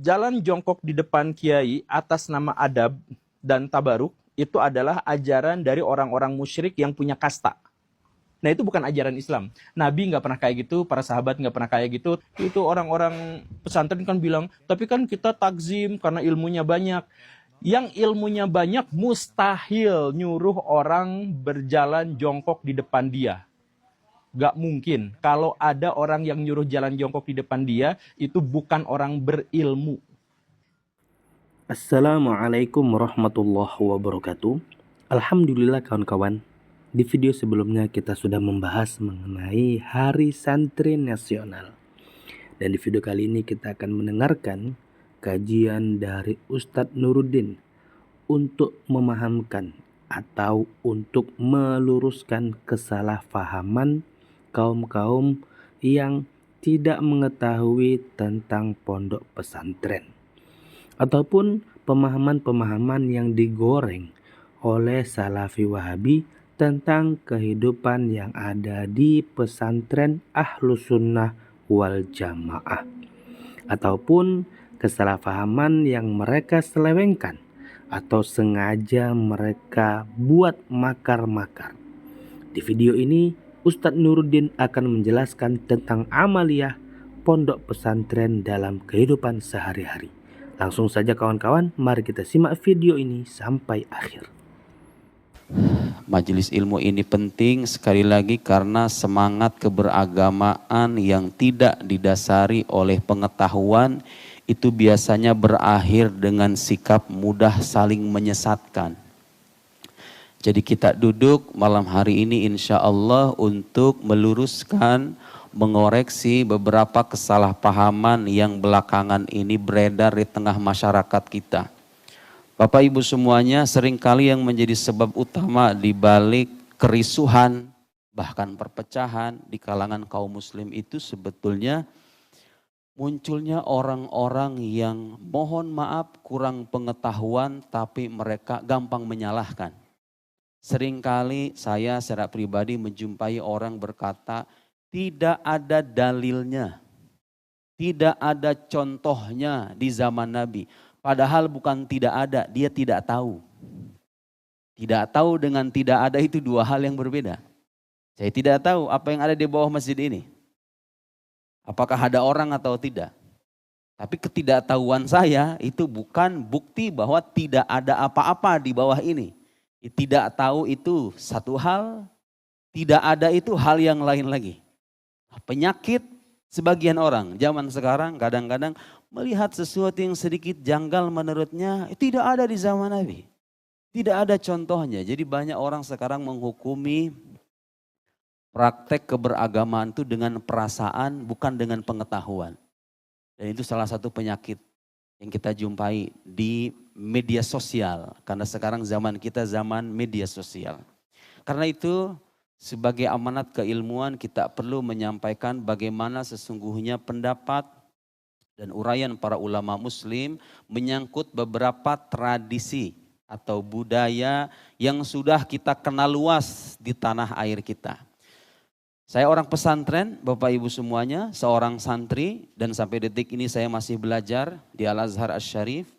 jalan jongkok di depan kiai atas nama adab dan tabaruk itu adalah ajaran dari orang-orang musyrik yang punya kasta. Nah itu bukan ajaran Islam. Nabi nggak pernah kayak gitu, para sahabat nggak pernah kayak gitu. Itu orang-orang pesantren kan bilang, tapi kan kita takzim karena ilmunya banyak. Yang ilmunya banyak mustahil nyuruh orang berjalan jongkok di depan dia. Gak mungkin. Kalau ada orang yang nyuruh jalan jongkok di depan dia, itu bukan orang berilmu. Assalamualaikum warahmatullahi wabarakatuh. Alhamdulillah kawan-kawan. Di video sebelumnya kita sudah membahas mengenai Hari Santri Nasional. Dan di video kali ini kita akan mendengarkan kajian dari Ustadz Nuruddin untuk memahamkan atau untuk meluruskan kesalahpahaman kaum-kaum yang tidak mengetahui tentang pondok pesantren ataupun pemahaman-pemahaman yang digoreng oleh Salafi Wahabi tentang kehidupan yang ada di pesantren Ahlus Sunnah wal Jamaah, ataupun kesalahpahaman yang mereka selewengkan atau sengaja mereka buat makar-makar. Di video ini Ustadz Nuruddin akan menjelaskan tentang amaliyah pondok pesantren dalam kehidupan sehari-hari. Langsung saja kawan-kawan, mari kita simak video ini sampai akhir. Majelis ilmu ini penting sekali lagi karena semangat keberagamaan yang tidak didasari oleh pengetahuan itu biasanya berakhir dengan sikap mudah saling menyesatkan. Jadi kita duduk malam hari ini insya Allah untuk meluruskan, mengoreksi beberapa kesalahpahaman yang belakangan ini beredar di tengah masyarakat kita. Bapak Ibu semuanya, seringkali yang menjadi sebab utama di balik kerisuhan, bahkan perpecahan di kalangan kaum muslim itu sebetulnya munculnya orang-orang yang mohon maaf kurang pengetahuan tapi mereka gampang menyalahkan. Seringkali saya secara pribadi menjumpai orang berkata, tidak ada dalilnya, tidak ada contohnya di zaman Nabi. Padahal bukan tidak ada, dia tidak tahu. Tidak tahu dengan tidak ada itu dua hal yang berbeda. Saya tidak tahu apa yang ada di bawah masjid ini. Apakah ada orang atau tidak. Tapi ketidaktahuan saya itu bukan bukti bahwa tidak ada apa-apa di bawah ini. Tidak tahu itu satu hal, tidak ada itu hal yang lain lagi. Penyakit sebagian orang zaman sekarang kadang-kadang melihat sesuatu yang sedikit janggal menurutnya tidak ada di zaman Nabi. Tidak ada contohnya. Jadi banyak orang sekarang menghukumi praktek keberagamaan itu dengan perasaan bukan dengan pengetahuan. Dan itu salah satu penyakit yang kita jumpai di media sosial. Karena sekarang zaman kita zaman media sosial. Karena itu sebagai amanat keilmuan kita perlu menyampaikan bagaimana sesungguhnya pendapat dan uraian para ulama muslim menyangkut beberapa tradisi atau budaya yang sudah kita kenal luas di tanah air kita. Saya orang pesantren, Bapak Ibu semuanya, seorang santri dan sampai detik ini saya masih belajar di Al-Azhar Asy-Syarif.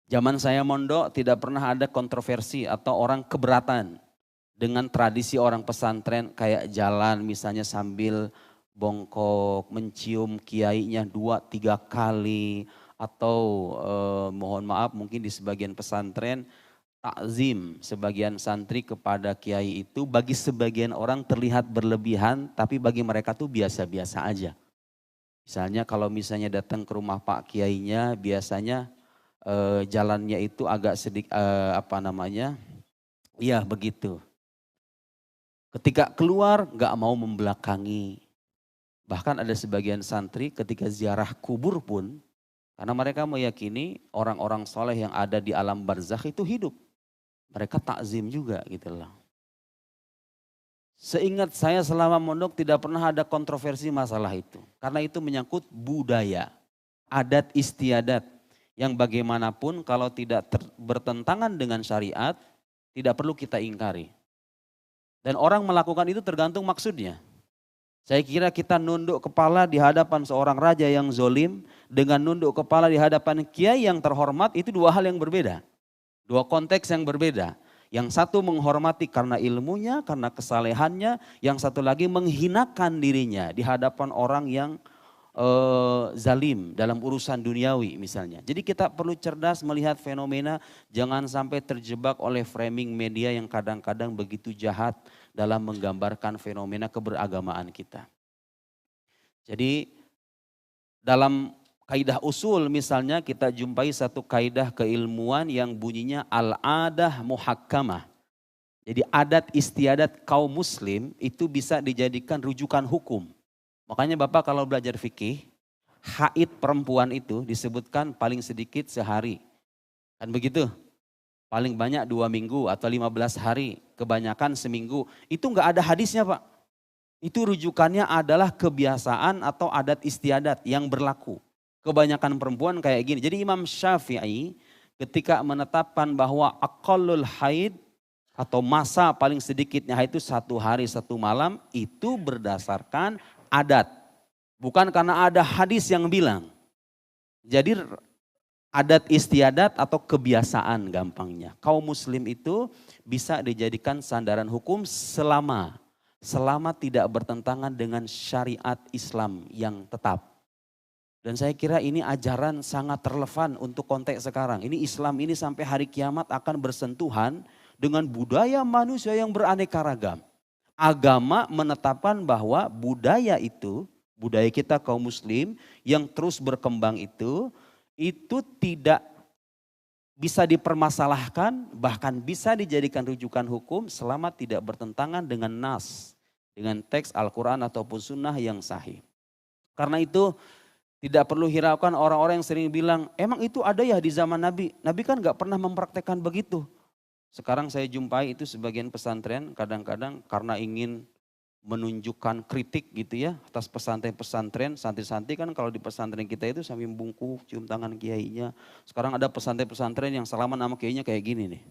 Zaman saya mondok tidak pernah ada kontroversi atau orang keberatan dengan tradisi orang pesantren kayak jalan misalnya sambil bongkok, mencium kiainya 2-3 kali. Atau mohon maaf mungkin di sebagian pesantren takzim sebagian santri kepada kiai itu bagi sebagian orang terlihat berlebihan tapi bagi mereka tuh biasa-biasa aja. Misalnya kalau misalnya datang ke rumah Pak Kiainya biasanya jalannya itu agak sedikit iya begitu. Ketika keluar gak mau membelakangi. Bahkan ada sebagian santri ketika ziarah kubur pun, karena mereka meyakini orang-orang soleh yang ada di alam barzakh itu hidup. Mereka takzim juga gitu loh. Seingat saya selama mondok tidak pernah ada kontroversi masalah itu. Karena itu menyangkut budaya, adat istiadat. Yang bagaimanapun kalau tidak bertentangan dengan syariat, tidak perlu kita ingkari. Dan orang melakukan itu tergantung maksudnya. Saya kira kita nunduk kepala di hadapan seorang raja yang zolim dengan nunduk kepala di hadapan kiai yang terhormat itu dua hal yang berbeda. Dua konteks yang berbeda. Yang satu menghormati karena ilmunya, karena kesalehannya. Yang satu lagi menghinakan dirinya di hadapan orang yang zalim dalam urusan duniawi misalnya. Jadi kita perlu cerdas melihat fenomena, jangan sampai terjebak oleh framing media yang kadang-kadang begitu jahat dalam menggambarkan fenomena keberagamaan kita. Jadi dalam kaidah usul misalnya kita jumpai satu kaidah keilmuan yang bunyinya al-adah muhakkamah. Jadi adat istiadat kaum muslim itu bisa dijadikan rujukan hukum. Makanya Bapak kalau belajar fikih, haid perempuan itu disebutkan paling sedikit sehari. Kan begitu? Paling banyak 2 minggu atau 15 hari, kebanyakan seminggu. Itu enggak ada hadisnya Pak. Itu rujukannya adalah kebiasaan atau adat istiadat yang berlaku. Kebanyakan perempuan kayak gini. Jadi Imam Syafi'i ketika menetapkan bahwa aqallul haid atau masa paling sedikitnya haid itu 1 hari 1 malam itu berdasarkan adat. Bukan karena ada hadis yang bilang. Jadi adat istiadat atau kebiasaan gampangnya. Kaum muslim itu bisa dijadikan sandaran hukum selama tidak bertentangan dengan syariat Islam yang tetap. Dan saya kira ini ajaran sangat relevan untuk konteks sekarang. Ini Islam ini sampai hari kiamat akan bersentuhan dengan budaya manusia yang beraneka ragam. Agama menetapkan bahwa budaya itu, budaya kita kaum muslim yang terus berkembang itu tidak bisa dipermasalahkan, bahkan bisa dijadikan rujukan hukum selama tidak bertentangan dengan nas, dengan teks Al-Quran ataupun sunnah yang sahih. Karena itu tidak perlu hiraukan orang-orang yang sering bilang, emang itu ada ya di zaman Nabi? Nabi kan gak pernah mempraktekkan begitu. Sekarang saya jumpai itu sebagian pesantren kadang-kadang karena ingin menunjukkan kritik gitu ya atas pesantren-pesantren, santri-santri kan kalau di pesantren kita itu sambil bungkuk, cium tangan kiainya. Sekarang ada pesantren-pesantren yang salaman sama kiainya kayak gini nih.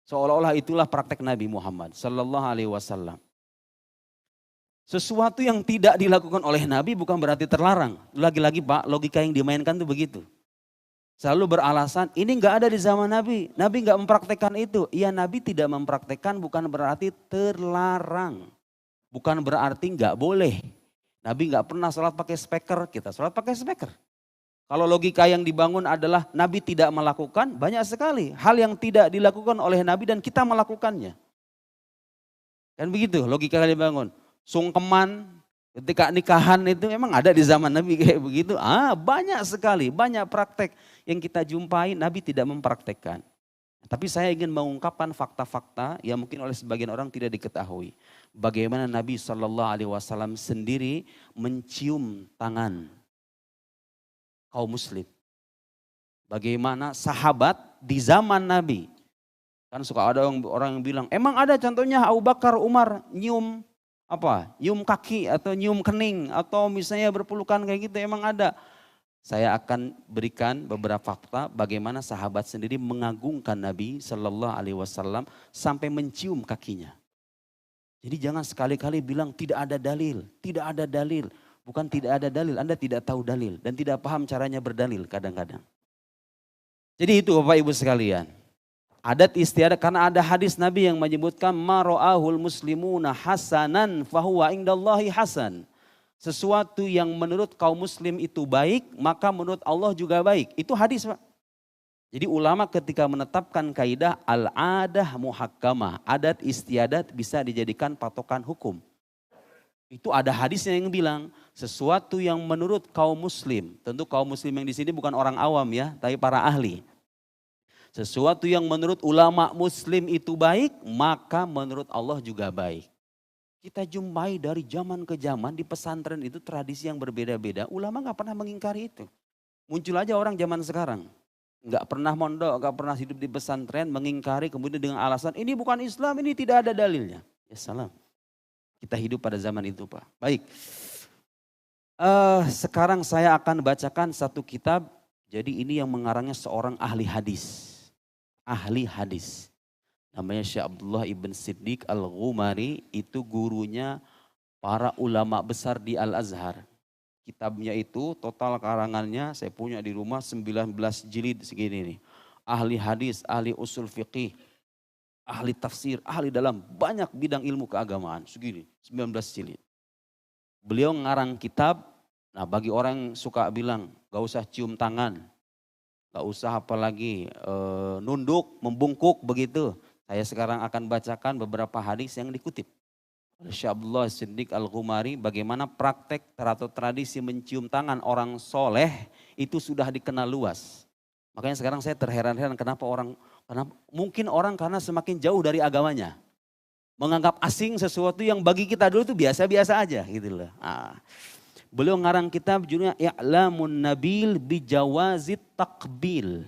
Seolah-olah itulah praktek Nabi Muhammad sallallahu alaihi wasallam. Sesuatu yang tidak dilakukan oleh Nabi bukan berarti terlarang. Lagi-lagi Pak, logika yang dimainkan tuh begitu. Selalu beralasan ini enggak ada di zaman Nabi. Nabi enggak mempraktekkan itu. Iya Nabi tidak mempraktekkan bukan berarti terlarang. Bukan berarti enggak boleh. Nabi enggak pernah sholat pakai speaker, kita sholat pakai speaker. Kalau logika yang dibangun adalah Nabi tidak melakukan, banyak sekali hal yang tidak dilakukan oleh Nabi dan kita melakukannya. Kan begitu logika yang dibangun. Sungkeman, ketika nikahan itu memang ada di zaman Nabi kayak begitu. Banyak sekali, banyak praktek yang kita jumpai Nabi tidak mempraktekkan. Tapi saya ingin mengungkapkan fakta-fakta yang mungkin oleh sebagian orang tidak diketahui. Bagaimana Nabi SAW sendiri mencium tangan kaum muslim. Bagaimana sahabat di zaman Nabi. Kan suka ada orang yang bilang, emang ada contohnya Abu Bakar, Umar nyium nyium kaki atau nyium kening atau misalnya berpelukan kayak gitu, emang ada. Saya akan berikan beberapa fakta bagaimana sahabat sendiri mengagungkan Nabi Shallallahu Alaihi Wasallam sampai mencium kakinya. Jadi jangan sekali-kali bilang tidak ada dalil, tidak ada dalil. Bukan tidak ada dalil, Anda tidak tahu dalil dan tidak paham caranya berdalil kadang-kadang. Jadi itu Bapak Ibu sekalian. Adat istiadat karena ada hadis Nabi yang menyebutkan maro'ahul muslimuna hasanan fahuwa indallahi hasan. Sesuatu yang menurut kaum muslim itu baik, maka menurut Allah juga baik. Itu hadis Pak. Jadi ulama ketika menetapkan kaidah al-adah muhakkamah, adat istiadat bisa dijadikan patokan hukum. Itu ada hadisnya yang bilang sesuatu yang menurut kaum muslim, tentu kaum muslim yang di sini bukan orang awam ya, tapi para ahli. Sesuatu yang menurut ulama muslim itu baik, maka menurut Allah juga baik. Kita jumpai dari zaman ke zaman di pesantren itu tradisi yang berbeda-beda. Ulama gak pernah mengingkari itu. Muncul aja orang zaman sekarang. Gak pernah mondok, gak pernah hidup di pesantren, mengingkari kemudian dengan alasan ini bukan Islam, ini tidak ada dalilnya. Ya salam. Kita hidup pada zaman itu Pak. Baik. Sekarang saya akan bacakan satu kitab. Jadi ini yang mengarangnya seorang ahli hadis. Ahli hadis. Namanya Syekh Abdullah ibn Siddiq al-Ghumari, itu gurunya para ulama besar di Al-Azhar. Kitabnya itu total karangannya saya punya di rumah 19 jilid segini nih. Ahli hadis, ahli usul fiqih, ahli tafsir, ahli dalam banyak bidang ilmu keagamaan. Segini, 19 jilid. Beliau ngarang kitab, nah bagi orang yang suka bilang gak usah cium tangan, gak usah apalagi nunduk, membungkuk begitu. Saya sekarang akan bacakan beberapa hadis yang dikutip oleh Syekh Abdullah Siddiq Al-Ghumari, bagaimana praktek atau tradisi mencium tangan orang soleh itu sudah dikenal luas. Makanya sekarang saya terheran-heran kenapa mungkin orang karena semakin jauh dari agamanya. Menganggap asing sesuatu yang bagi kita dulu itu biasa-biasa aja gitu loh. Beliau ngarang kitab judulnya I'lamun Nabil Bijawazit Takbil.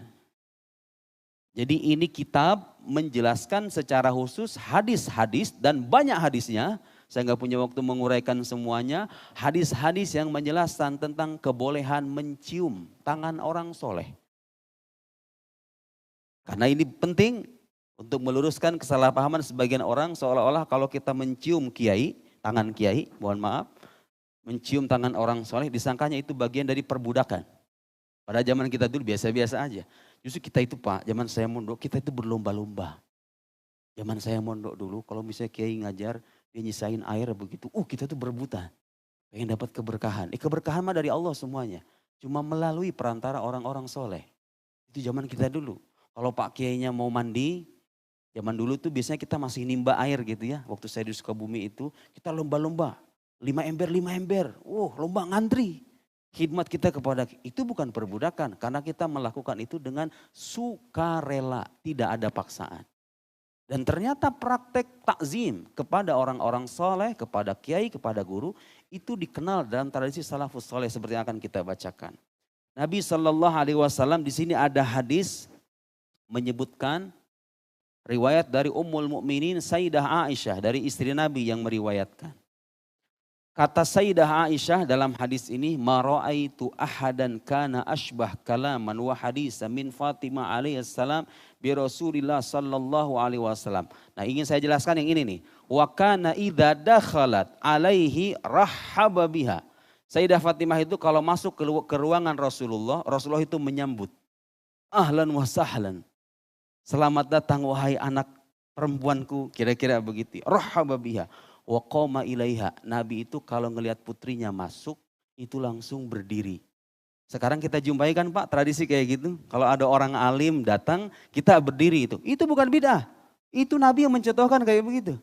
Jadi ini kitab menjelaskan secara khusus hadis-hadis dan banyak hadisnya. Saya nggak punya waktu menguraikan semuanya. Hadis-hadis yang menjelaskan tentang kebolehan mencium tangan orang soleh. Karena ini penting untuk meluruskan kesalahpahaman sebagian orang seolah-olah kalau kita mencium kiai, tangan kiai, mohon maaf, mencium tangan orang soleh disangkanya itu bagian dari perbudakan. Pada zaman kita dulu biasa-biasa aja. Justru kita itu Pak, zaman saya mondok kita itu berlomba-lomba. Zaman saya mondok dulu kalau misalnya kiai ngajar, dia nyisain air begitu, kita tuh berebutan. Pengen dapat keberkahan. Keberkahan mah dari Allah semuanya. Cuma melalui perantara orang-orang soleh. Itu zaman kita dulu. Kalau Pak Kiainya mau mandi, zaman dulu tuh biasanya kita masih nimba air gitu ya. Waktu saya di Sukabumi itu, kita lomba-lomba. 5 ember. Lomba ngantri. Khidmat kita kepada itu bukan perbudakan. Karena kita melakukan itu dengan sukarela. Tidak ada paksaan. Dan ternyata praktek takzim kepada orang-orang soleh, kepada kiai, kepada guru. Itu dikenal dalam tradisi salafus soleh seperti yang akan kita bacakan. Nabi SAW di sini ada hadis menyebutkan riwayat dari Ummul Mukminin Sayyidah Aisyah dari istri Nabi yang meriwayatkan. Kata Sayyidah Aisyah dalam hadis ini, ma ra'aitu ahadan kana ashbah kalaman wa haditsan min Fatimah alaihissalam bi Rasulillah sallallahu alaihi wasallam. Nah, ingin saya jelaskan yang ini nih. Wa kana idza dakhalat alaihi rahhaba biha. Sayyidah Fatimah itu kalau masuk ke ruangan Rasulullah itu menyambut. Ahlan wa sahlan. Selamat datang wahai anak perempuanku, kira-kira begitu. Rahhaba biha. Wa qoma ilaiha. Nabi itu kalau ngelihat putrinya masuk, itu langsung berdiri. Sekarang kita jumpai kan Pak, tradisi kayak gitu. Kalau ada orang alim datang, kita berdiri itu. Itu bukan bid'ah. Itu Nabi yang mencontohkan kayak begitu.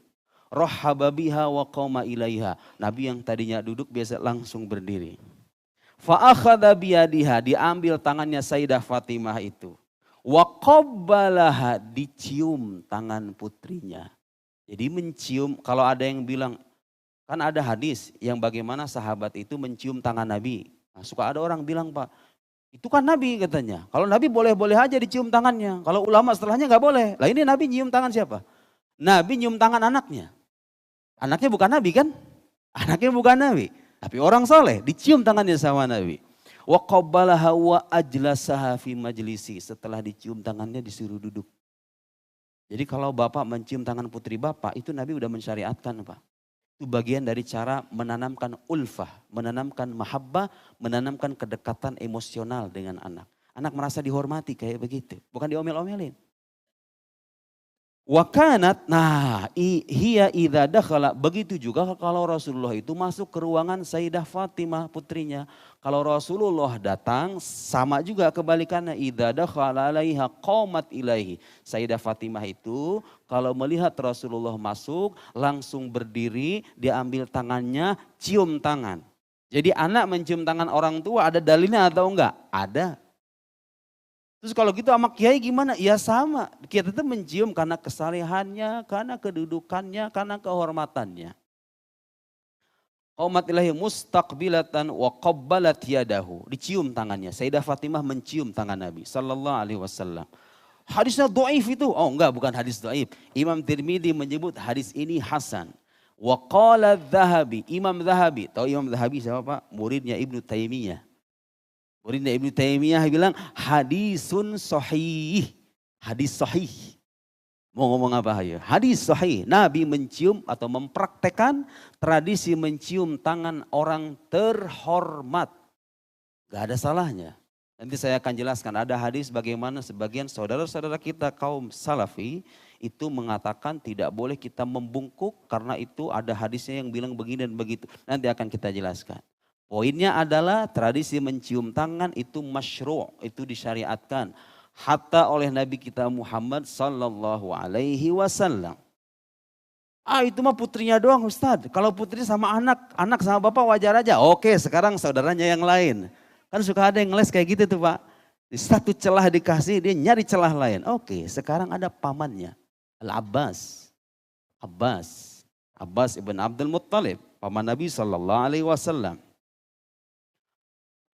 Rahhaba biha wa qoma ilaiha. Nabi yang tadinya duduk biasa langsung berdiri. Fa akhadha biyadiha, diambil tangannya Sayyidah Fatimah itu. Wa qabbalaha, dicium tangan putrinya. Jadi mencium, kalau ada yang bilang, kan ada hadis yang bagaimana sahabat itu mencium tangan Nabi. Nah, suka ada orang bilang Pak, itu kan Nabi katanya. Kalau Nabi boleh-boleh aja dicium tangannya. Kalau ulama setelahnya nggak boleh. Lah ini Nabi nyium tangan siapa? Nabi nyium tangan anaknya. Anaknya bukan Nabi kan? Anaknya bukan Nabi. Tapi orang soleh dicium tangannya sama Nabi. Wa qabbalaha wa ajlasaha fi majlisi. Setelah dicium tangannya disuruh duduk. Jadi kalau bapak mencium tangan putri bapak, itu Nabi udah mensyariatkan Pak. Itu bagian dari cara menanamkan ulfah, menanamkan mahabbah, menanamkan kedekatan emosional dengan anak. Anak merasa dihormati kayak begitu, bukan diomel-omelin. Wa kanat, hiya idza dakhala, begitu juga kalau Rasulullah itu masuk ke ruangan Sayyidah Fatimah putrinya. Kalau Rasulullah datang sama juga kebalikannya, idza dakhala alaiha qamat ilaihi. Sayyidah Fatimah itu kalau melihat Rasulullah masuk langsung berdiri, diambil tangannya, cium tangan. Jadi anak mencium tangan orang tua ada dalilnya atau enggak? Ada. Terus kalau gitu sama kiai gimana? Ya sama, kita itu mencium karena kesalehannya, karena kedudukannya, karena kehormatannya. Qamat ilahi mustaqbilatan wa qabbalat yadahu. Dicium tangannya. Sayyidah Fatimah mencium tangan Nabi sallallahu alaihi wasallam. Hadisnya dhaif itu. Enggak, bukan hadis dhaif. Imam Tirmidzi menyebut hadis ini hasan. Wa qala Dzahabi, Imam Dzahabi. Tahu Imam Dzahabi siapa Pak? Muridnya Ibnu Taimiyah. Muridnya Ibnu Taimiyah bilang hadisun sahih. Hadis sahih. Mau ngomong apa ayo? Hadis sahih, Nabi mencium atau mempraktekkan tradisi mencium tangan orang terhormat. Gak ada salahnya. Nanti saya akan jelaskan ada hadis bagaimana sebagian saudara-saudara kita kaum salafi itu mengatakan tidak boleh kita membungkuk karena itu ada hadisnya yang bilang begini dan begitu. Nanti akan kita jelaskan. Poinnya adalah tradisi mencium tangan itu masyru', itu disyariatkan. Hatta oleh Nabi kita Muhammad sallallahu alaihi wasallam. Itu mah putrinya doang Ustaz. Kalau putri sama anak sama bapak wajar aja. Oke, sekarang saudaranya yang lain. Kan suka ada yang ngeles kayak gitu tuh Pak. Di satu celah dikasih, dia nyari celah lain. Oke, sekarang ada pamannya. Al-Abbas. Abbas ibn Abdul Muttalib. Paman Nabi sallallahu alaihi wasallam.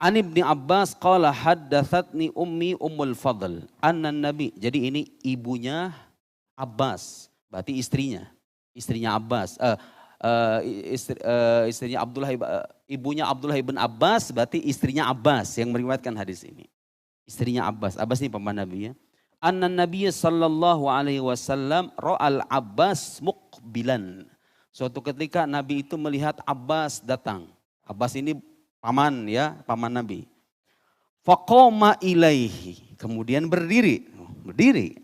An Ibni Abbas qala haddathatni ummi Ummul Fadl anna Nabi. Jadi ini ibunya Abbas, berarti istrinya Abbas. Istrinya ibunya Abdullah ibn Abbas, berarti istrinya Abbas yang meriwayatkan hadis ini. Istrinya Abbas ini paman Nabi ya. Anna Nabi sallallahu alaihi wasallam ra'al Abbas muqbilan. Suatu ketika Nabi itu melihat Abbas datang. Abbas ini paman Nabi. Faqoma ilaihi, kemudian berdiri.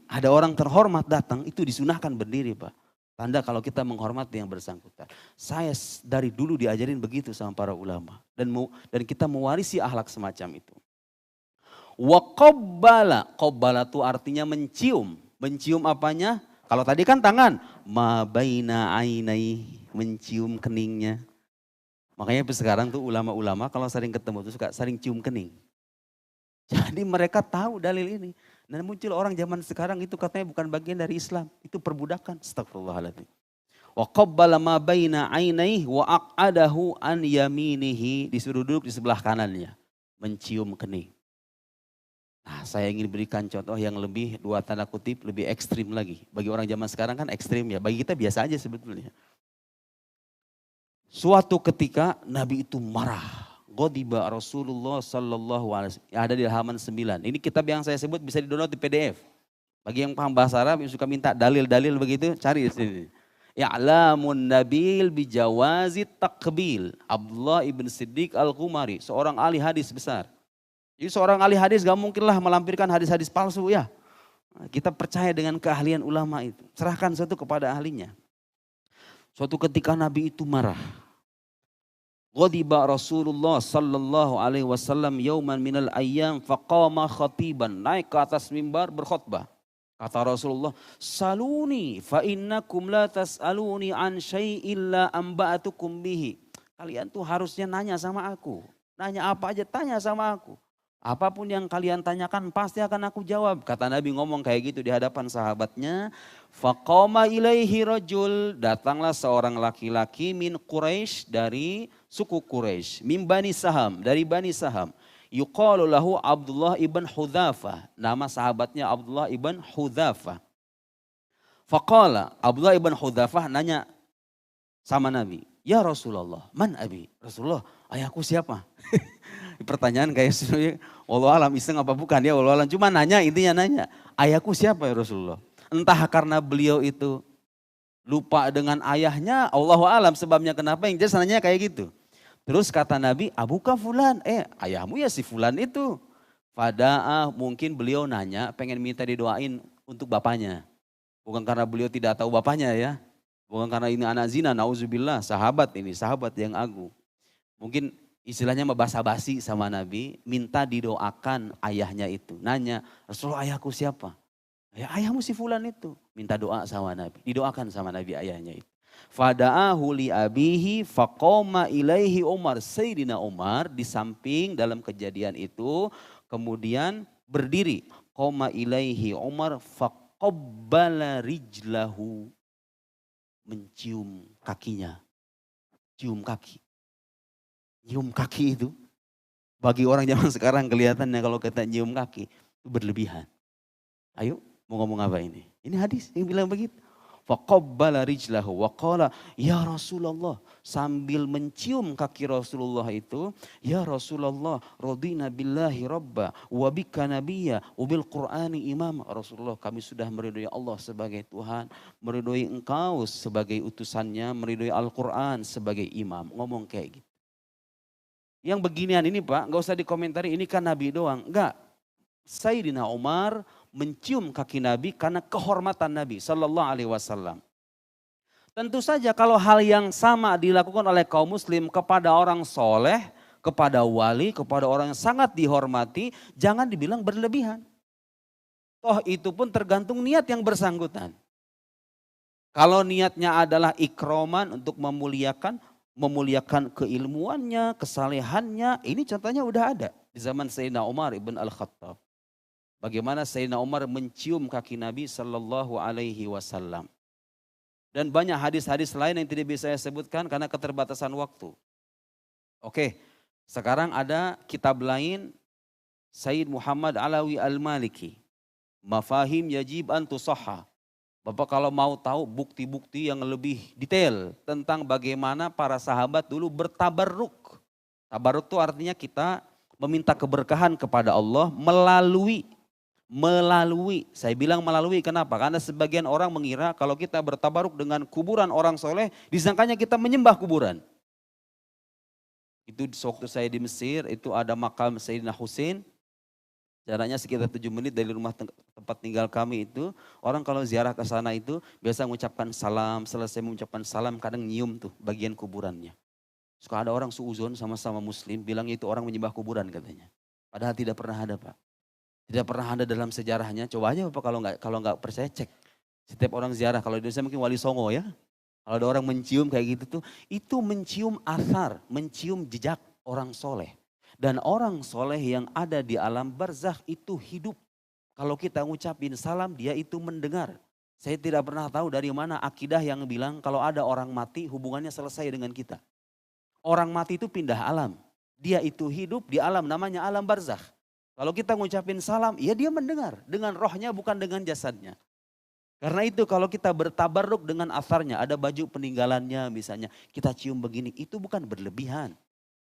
Ada orang terhormat datang, itu disunahkan berdiri Pak. Tanda kalau kita menghormati yang bersangkutan. Saya dari dulu diajarin begitu sama para ulama. Dan kita mewarisi akhlak semacam itu. Wa qabbala itu artinya mencium. Mencium apanya? Kalau tadi kan tangan. Ma baina ainai, mencium keningnya. Makanya sekarang tuh ulama-ulama kalau sering ketemu tuh suka sering cium kening. Jadi mereka tahu dalil ini. Dan muncul orang zaman sekarang itu katanya bukan bagian dari Islam. Itu perbudakan. Astagfirullahaladzim. Wa qabbala ma baina ainaihi wa aq'adahu an yaminihi. Disuruh duduk di sebelah kanannya. Mencium kening. Nah, saya ingin berikan contoh yang lebih, dua tanda kutip, lebih ekstrim lagi. Bagi orang zaman sekarang kan ekstrim ya. Bagi kita biasa aja sebetulnya. Suatu ketika Nabi itu marah. Ghadiba Rasulullah sallallahu alaihi wasallam. Ada di halaman 9. Ini kitab yang saya sebut bisa di-download di PDF. Bagi yang paham bahasa Arab yang suka minta dalil-dalil begitu, cari di sini. Ya'lamun nabil bijawazi takbil. Abdullah ibn Siddiq al-Qumari, seorang ahli hadis besar. Jadi seorang ahli hadis gak mungkinlah melampirkan hadis-hadis palsu ya. Kita percaya dengan keahlian ulama itu. Serahkan sesuatu kepada ahlinya. Suatu ketika Nabi itu marah. Ghadiba Rasulullah sallallahu alaihi wasallam yauman minal ayyam faqama khatiban. Naik ke atas mimbar berkhutbah. Kata Rasulullah, "Saluni fa innakum la tas'aluni an syai'in la amba'atukum bihi." Kalian tuh harusnya nanya sama aku. Nanya apa aja tanya sama aku. Apapun yang kalian tanyakan pasti akan aku jawab. Kata Nabi ngomong kayak gitu di hadapan sahabatnya. Faqama ilaihi rajul. Datanglah seorang laki-laki min Quraisy, dari suku Quraisy. Min Bani Saham, dari Bani Saham. Yuqalu lahu Abdullah ibn Hudzafah. Nama sahabatnya Abdullah ibn Hudzafah. Faqala, Abdullah ibn Hudzafah nanya sama Nabi. Ya Rasulullah, man abi? Rasulullah, ayahku siapa? Pertanyaan kayak sebenarnya wallahu alam iseng apa bukan ya wallahu alam, cuma nanya, intinya nanya ayahku siapa ya Rasulullah. Entah karena beliau itu lupa dengan ayahnya, Allahu alam sebabnya kenapa, yang jelas nanya kayak gitu. Terus kata Nabi, abuka fulan, ayahmu ya si fulan itu. Padahal mungkin beliau nanya pengen minta didoain untuk bapaknya. Bukan karena beliau tidak tahu bapaknya ya. Bukan karena ini anak zina, nauzubillah, sahabat ini, sahabat yang agung. Mungkin istilahnya basa-basi sama Nabi, minta didoakan ayahnya itu. Nanya, Rasulullah ayahku siapa? Ya ayahmu si fulan itu. Minta doa sama Nabi, didoakan sama Nabi ayahnya itu. Fada'ahu li abihi faqoma ilaihi Umar. Sayyidina Umar di samping dalam kejadian itu, kemudian berdiri. Qoma ilaihi Umar faqabbala rijlahu. Mencium kakinya, cium kaki. Nyium kaki itu, bagi orang zaman sekarang kelihatannya kalau kita nyium kaki, itu berlebihan. Ayo, mau ngomong apa ini? Ini hadis yang bilang begitu. faqabbala rijlahu wa qala ya Rasulullah, sambil mencium kaki Rasulullah itu, ya Rasulullah radina billahi rabba wa bika nabiyya wa bil qur'ani imam. Rasulullah, kami sudah meridhoi Allah sebagai Tuhan, meridhoi engkau sebagai utusannya, meridhoi Al-Qur'an sebagai imam. Ngomong kayak gitu. Yang beginian ini Pak, enggak usah dikomentari, ini kan Nabi doang. Enggak. Sayyidina Umar mencium kaki Nabi karena kehormatan Nabi sallallahu alaihi wasallam. Tentu saja kalau hal yang sama dilakukan oleh kaum muslim kepada orang soleh, kepada wali, kepada orang yang sangat dihormati, jangan dibilang berlebihan. Toh itu pun tergantung niat yang bersangkutan. Kalau niatnya adalah ikroman untuk memuliakan keilmuannya, kesalehannya, ini contohnya udah ada di zaman Sayyidina Umar ibn Al-Khattab. Bagaimana Sayyidina Umar mencium kaki Nabi sallallahu alaihi wasallam. Dan banyak hadis-hadis lain yang tidak bisa saya sebutkan karena keterbatasan waktu. Oke, sekarang ada kitab lain Sayyid Muhammad Alawi Al-Maliki. Mafahim yajib an tusahha. Bapak kalau mau tahu bukti-bukti yang lebih detail tentang bagaimana para sahabat dulu bertabarruk. Tabarruk itu artinya kita meminta keberkahan kepada Allah melalui, saya bilang melalui, kenapa? Karena sebagian orang mengira kalau kita bertabaruk dengan kuburan orang soleh, disangkanya kita menyembah kuburan. Itu waktu saya di Mesir, itu ada makam Sayyidina Husain, jaraknya sekitar 7 menit dari rumah tempat tinggal kami itu. Orang kalau ziarah ke sana itu biasa mengucapkan salam, selesai mengucapkan salam kadang nyium tuh bagian kuburannya. Suka ada orang suuzon sama-sama muslim, bilangnya itu orang menyembah kuburan katanya. Padahal tidak pernah ada Pak. Tidak pernah ada dalam sejarahnya. Coba aja Bapak kalau nggak percaya cek. Setiap orang ziarah, kalau di Indonesia mungkin Wali Songo ya. Kalau ada orang mencium kayak gitu tuh, itu mencium asar, mencium jejak orang soleh. Dan orang soleh yang ada di alam barzakh itu hidup. Kalau kita ngucapin salam, dia itu mendengar. Saya tidak pernah tahu dari mana akidah yang bilang kalau ada orang mati hubungannya selesai dengan kita. Orang mati itu pindah alam. Dia itu hidup di alam namanya alam barzakh. Kalau kita ngucapin salam, ya dia mendengar dengan rohnya bukan dengan jasadnya. Karena itu kalau kita bertabarruk dengan asarnya, ada baju peninggalannya misalnya, kita cium begini, itu bukan berlebihan.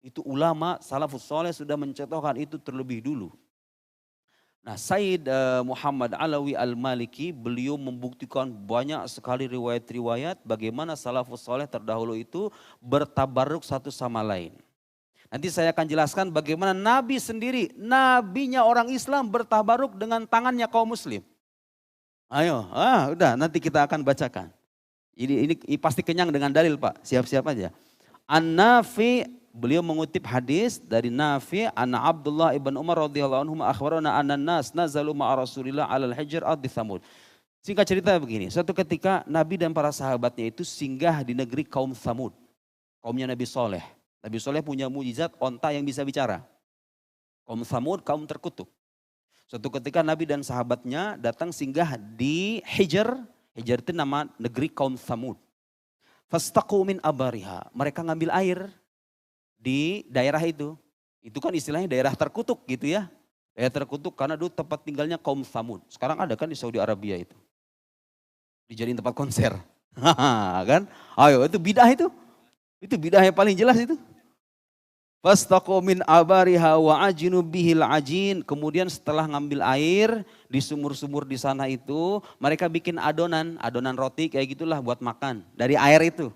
Itu ulama salafus soleh sudah mencontohkan itu terlebih dulu. Nah Sayyid Muhammad Alawi Al-Maliki, beliau membuktikan banyak sekali riwayat-riwayat bagaimana salafus soleh terdahulu itu bertabarruk satu sama lain. Nanti saya akan jelaskan bagaimana Nabi sendiri, nabinya orang Islam bertabaruk dengan tangannya kaum muslim. Ayo, udah nanti kita akan bacakan. Ini pasti kenyang dengan dalil Pak, siap-siap aja. An-Nafi, beliau mengutip hadis dari Nafi, anna Abdullah ibn Umar radhiyallahu anhu akhbarana anna nas nazalu ma'a Rasulillah 'alal hijr ad Thamud. Singkat cerita begini, suatu ketika Nabi dan para sahabatnya itu singgah di negeri kaum Thamud. Kaumnya Nabi Soleh. Nabi Soleh punya mujizat onta yang bisa bicara. Kaum Thamud, kaum terkutuk. Suatu ketika Nabi dan sahabatnya datang singgah di Hijr. Hijr itu nama negeri kaum Thamud. Fastaqu min abariha. Mereka ngambil air di daerah itu. Itu kan istilahnya daerah terkutuk gitu ya. Daerah terkutuk karena dulu tempat tinggalnya kaum Thamud. Sekarang ada kan di Saudi Arabia itu. Dijadiin tempat konser. Kan? Ayo itu bidah itu. Itu bidah yang paling jelas itu. Fastaqu min abariha wa ajinu bihil ajin. Kemudian setelah ngambil air di sumur-sumur di sana itu, mereka bikin adonan roti kayak gitulah buat makan dari air itu.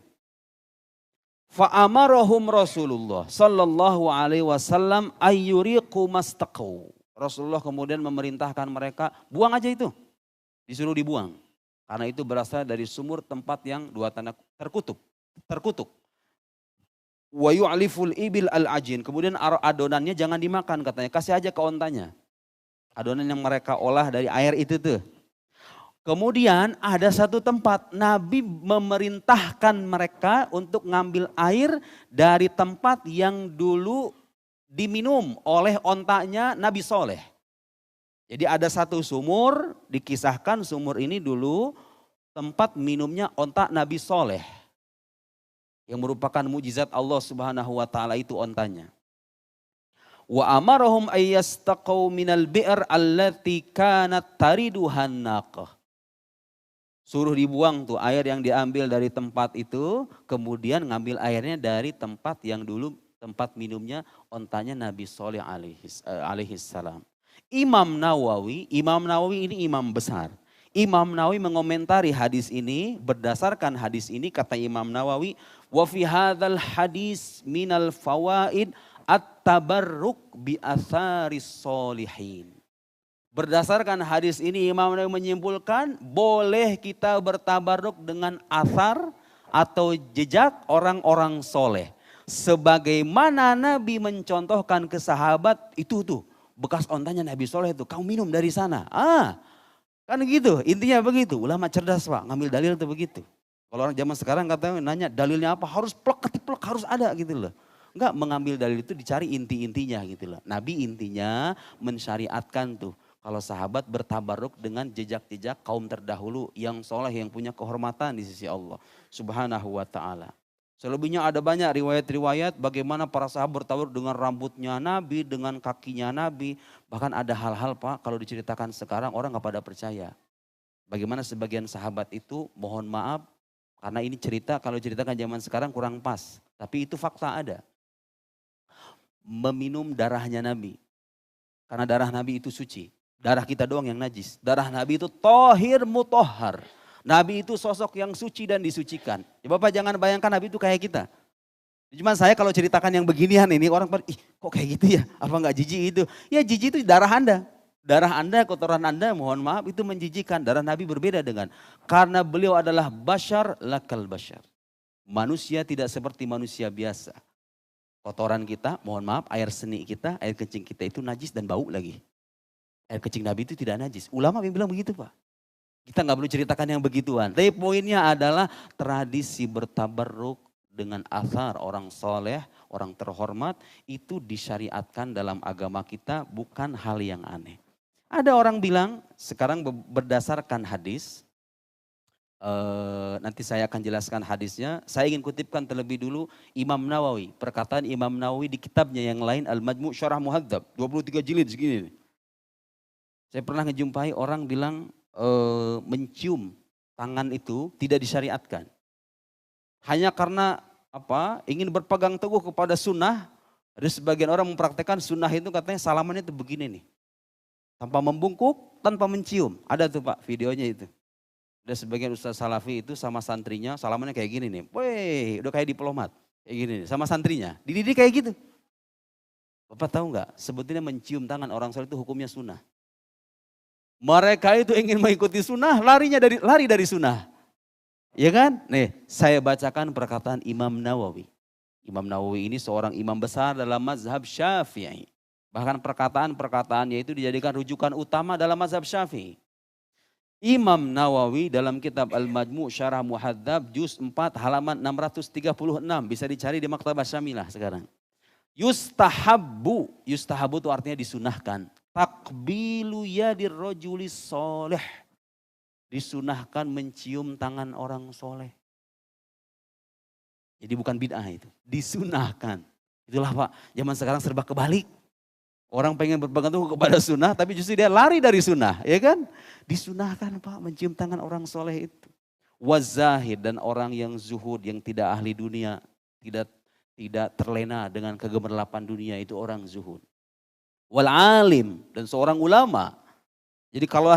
Fa amarahum Rasulullah sallallahu alaihi wasallam ayyuriqu mastaqu. Rasulullah kemudian memerintahkan mereka buang aja itu. Disuruh dibuang. Karena itu berasal dari sumur tempat yang dua tanah terkutuk. Wa yu'liful ibil al-ajin. Kemudian adonannya jangan dimakan katanya. Kasih aja ke ontanya. Adonan yang mereka olah dari air itu tuh. Kemudian ada satu tempat Nabi memerintahkan mereka untuk ngambil air dari tempat yang dulu diminum oleh ontanya Nabi Soleh. Jadi ada satu sumur, dikisahkan sumur ini dulu tempat minumnya onta Nabi Soleh. Yang merupakan mujizat Allah Subhanahu wa taala itu ontanya. Wa amarahum ayyastaqau minal bi'r allati kanat tariduhan naqah. Suruh dibuang tuh air yang diambil dari tempat itu, kemudian ngambil airnya dari tempat yang dulu tempat minumnya ontanya Nabi Soleh alaihi salam. Imam Nawawi ini imam besar. Imam Nawawi mengomentari hadis ini, berdasarkan hadis ini kata Imam Nawawi, wa fi hadzal hadis minal fawaid at-tabarruk bi atharis solihin. Berdasarkan hadis ini Imam Nawawi menyimpulkan boleh kita bertabarruk dengan athar atau jejak orang-orang soleh. Sebagaimana Nabi mencontohkan ke sahabat itu tuh bekas ontanya Nabi soleh itu, kamu minum dari sana. Kan gitu, intinya begitu. Ulama cerdas Pak, ngambil dalil itu begitu. Kalau orang zaman sekarang katanya nanya dalilnya apa, harus plek ketiplek harus ada gitu loh. Enggak, mengambil dalil itu dicari inti-intinya gitu loh. Nabi intinya mensyariatkan tuh. Kalau sahabat bertabarruk dengan jejak-jejak kaum terdahulu yang soleh, yang punya kehormatan di sisi Allah Subhanahu wa ta'ala. Selebihnya ada banyak riwayat-riwayat bagaimana para sahabat bertabarruk dengan rambutnya Nabi, dengan kakinya Nabi. Bahkan ada hal-hal Pak kalau diceritakan sekarang orang gak pada percaya. Bagaimana sebagian sahabat itu, mohon maaf karena ini cerita, kalau ceritakan zaman sekarang kurang pas. Tapi itu fakta ada. Meminum darahnya Nabi. Karena darah Nabi itu suci. Darah kita doang yang najis. Darah Nabi itu tohir mutohar. Nabi itu sosok yang suci dan disucikan. Ya Bapak jangan bayangkan Nabi itu kayak kita. Cuma saya kalau ceritakan yang beginian ini orang ih kok kayak gitu ya? Apa enggak jijik itu? Ya jijik itu darah Anda. Darah Anda, kotoran Anda mohon maaf itu menjijikan. Darah Nabi berbeda dengan. Karena beliau adalah bashar lakal bashar. Manusia tidak seperti manusia biasa. Kotoran kita, mohon maaf, air seni kita, air kencing kita itu najis dan bau lagi. Air kencing Nabi itu tidak najis. Ulama yang bilang begitu Pak. Kita nggak perlu ceritakan yang begituan. Tapi poinnya adalah tradisi bertabarruk dengan athar orang soleh, orang terhormat. Itu disyariatkan dalam agama kita, bukan hal yang aneh. Ada orang bilang sekarang berdasarkan hadis. Nanti saya akan jelaskan hadisnya. Saya ingin kutipkan terlebih dulu Imam Nawawi. Perkataan Imam Nawawi di kitabnya yang lain Al-Majmu' Syarah Muhadzab. 23 jilid segini. Saya pernah ngejumpai orang bilang mencium tangan itu tidak disyariatkan. Hanya karena apa? Ingin berpegang teguh kepada sunnah. Ada sebagian orang mempraktekkan sunnah itu katanya salamannya itu begini nih. Tanpa membungkuk, tanpa mencium. Ada tuh Pak videonya itu. Ada sebagian ustaz salafi itu sama santrinya salamannya kayak gini nih. Weh udah kayak diplomat. Kayak gini nih sama santrinya. Dididik kayak gitu. Bapak tahu nggak? Sebetulnya mencium tangan orang soleh itu hukumnya sunnah. Mereka itu ingin mengikuti sunnah, lari dari sunnah. Ya kan? Nih, saya bacakan perkataan Imam Nawawi. Imam Nawawi ini seorang imam besar dalam mazhab Syafi'i. Bahkan perkataan-perkataannya itu dijadikan rujukan utama dalam mazhab Syafi'i. Imam Nawawi dalam kitab Al-Majmu' Syarah Muhadzab juz 4 halaman 636 bisa dicari di Maktabah Syamilah sekarang. Yustahabbu itu artinya disunahkan. Takbilu yadir rojulis soleh. Disunahkan mencium tangan orang soleh. Jadi bukan bid'ah itu. Disunahkan. Itulah Pak, zaman sekarang serba kebalik. Orang pengen berpegang teguh kepada sunnah tapi justru dia lari dari sunnah. Ya kan? Disunahkan Pak mencium tangan orang soleh itu. Wazahid dan orang yang zuhud, yang tidak ahli dunia. Tidak terlena dengan kegemerlapan dunia itu orang zuhud. Wal alim dan seorang ulama. Jadi kalau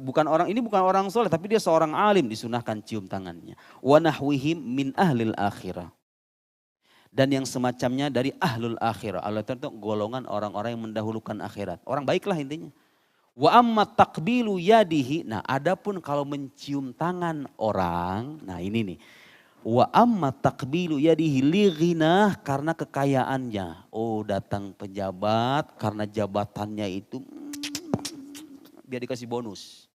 bukan orang soleh tapi dia seorang alim disunahkan cium tangannya. Wa nahwihim min ahlil akhirah. Dan yang semacamnya dari ahlul akhirah. Allah itu golongan orang-orang yang mendahulukan akhirat. Orang baiklah intinya. Wa amma takbilu yadihi. Nah adapun kalau mencium tangan orang. Nah ini nih. Wa amma takbilu yadihi li ghinah karena kekayaannya. Oh datang pejabat karena jabatannya itu biar dikasih bonus.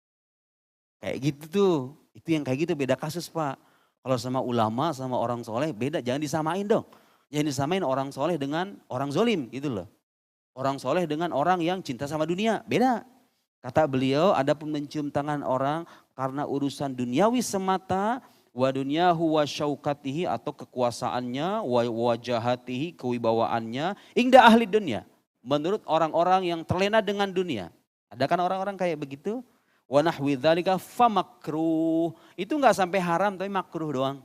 Kayak gitu tuh. Itu yang kayak gitu beda kasus Pak. Kalau sama ulama sama orang soleh beda. Jangan disamain dong. Jangan disamain orang soleh dengan orang zolim gitu loh. Orang soleh dengan orang yang cinta sama dunia. Beda. Kata beliau adapun mencium tangan orang karena urusan duniawi semata. Wa dunyahu wa syaukatihi atau kekuasaannya, wa wajahatihi kewibawaannya, ingda ahli dunia. Menurut orang-orang yang terlena dengan dunia. Ada kan orang-orang kayak begitu? wa nahwi dzalika famakruh. Itu enggak sampai haram tapi makruh doang.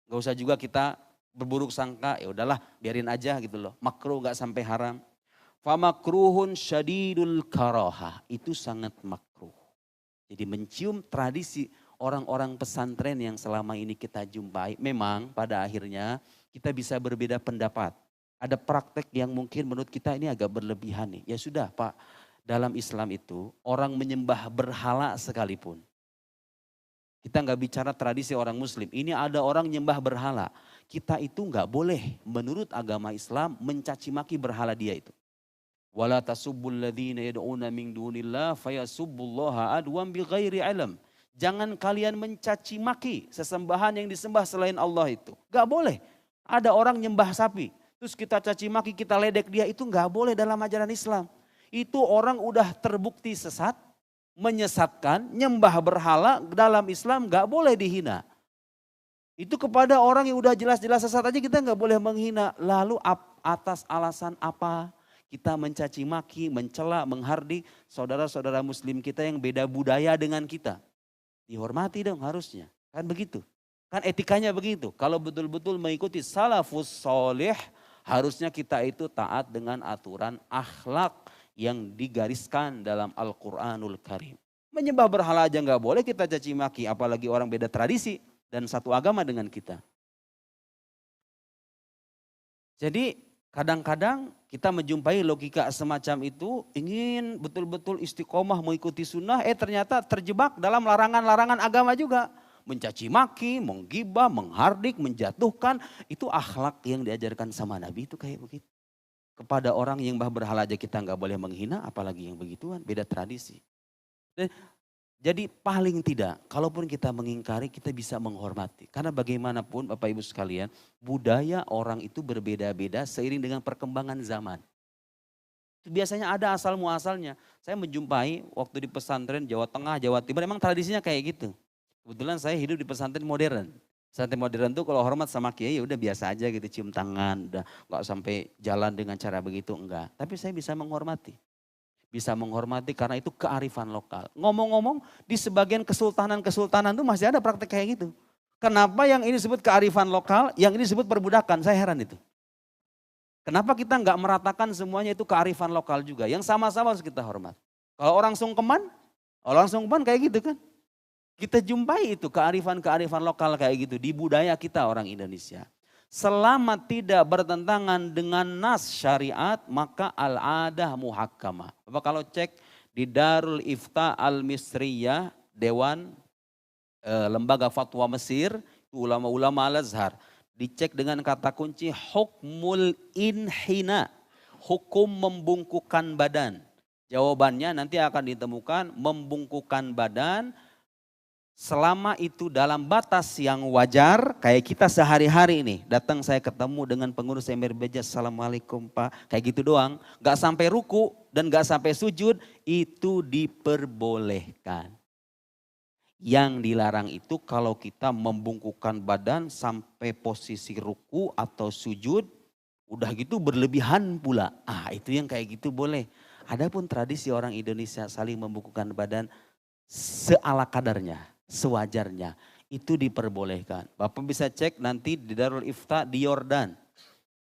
Enggak usah juga kita berburuk sangka, ya udahlah biarin aja gitu loh. Makruh enggak sampai haram. Famakruhun syadidul karahah, itu sangat makruh. Jadi mencium tradisi orang-orang pesantren yang selama ini kita jumpai, memang pada akhirnya kita bisa berbeda pendapat. Ada praktek yang mungkin menurut kita ini agak berlebihan nih. Ya sudah Pak, dalam Islam itu orang menyembah berhala sekalipun. Kita nggak bicara tradisi orang muslim, ini ada orang nyembah berhala. Kita itu nggak boleh menurut agama Islam mencaci maki berhala dia itu. Wala tasubbul ladzina yad'una min dunillah fayasubbullaha adwan bighairi ilm. Jangan kalian mencaci maki sesembahan yang disembah selain Allah itu. Gak boleh. Ada orang nyembah sapi, terus kita caci maki, kita ledek dia, itu gak boleh dalam ajaran Islam. Itu orang udah terbukti sesat, menyesatkan, nyembah berhala dalam Islam gak boleh dihina. Itu kepada orang yang udah jelas-jelas sesat aja kita gak boleh menghina. Lalu atas alasan apa kita mencaci maki, mencela, menghardik saudara-saudara muslim kita yang beda budaya dengan kita? Dihormati dong harusnya, kan begitu. Kan etikanya begitu, kalau betul-betul mengikuti salafus soleh, harusnya kita itu taat dengan aturan akhlak yang digariskan dalam Al-Quranul Karim. Menyembah berhala aja nggak boleh kita caci maki, apalagi orang beda tradisi dan satu agama dengan kita. Jadi kadang-kadang kita menjumpai logika semacam itu, ingin betul-betul istiqomah mengikuti sunnah, ternyata terjebak dalam larangan-larangan agama juga. Mencaci maki, menggibah, menghardik, menjatuhkan, itu akhlak yang diajarkan sama Nabi itu kayak begitu. Kepada orang yang berhala aja kita nggak boleh menghina, apalagi yang begituan, beda tradisi. Jadi paling tidak, kalaupun kita mengingkari, kita bisa menghormati. Karena bagaimanapun Bapak Ibu sekalian, budaya orang itu berbeda-beda seiring dengan perkembangan zaman. Biasanya ada asal muasalnya. Saya menjumpai waktu di pesantren Jawa Tengah, Jawa Timur, memang tradisinya kayak gitu. Kebetulan saya hidup di pesantren modern. Pesantren modern tuh kalau hormat sama kiai ya udah biasa aja gitu, cium tangan, udah nggak sampai jalan dengan cara begitu, enggak. Tapi saya bisa menghormati. Bisa menghormati karena itu kearifan lokal. Ngomong-ngomong di sebagian kesultanan-kesultanan tuh masih ada praktek kayak gitu. Kenapa yang ini disebut kearifan lokal, yang ini disebut perbudakan, saya heran itu. Kenapa kita nggak meratakan semuanya itu kearifan lokal juga, yang sama-sama harus kita hormat. Kalau orang sungkeman kayak gitu kan. Kita jumpai itu kearifan-kearifan lokal kayak gitu di budaya kita orang Indonesia. Selama tidak bertentangan dengan nas syariat, maka al-adah muhakkamah. Bapak kalau cek di Darul Ifta Al-Misriyah, Dewan Lembaga Fatwa Mesir, ulama-ulama Al-Azhar, dicek dengan kata kunci hukmul inhina, hukum membungkukkan badan. Jawabannya nanti akan ditemukan membungkukkan badan selama itu dalam batas yang wajar, kayak kita sehari-hari ini. Datang saya ketemu dengan pengurus MRBJ, Assalamualaikum Pak, kayak gitu doang. Gak sampai ruku dan gak sampai sujud, itu diperbolehkan. Yang dilarang itu kalau kita membungkukkan badan sampai posisi ruku atau sujud, udah gitu berlebihan pula. Itu yang kayak gitu boleh. Adapun tradisi orang Indonesia saling membungkukkan badan seala kadarnya, sewajarnya, itu diperbolehkan. Bapak bisa cek nanti di Darul Ifta di Yordan.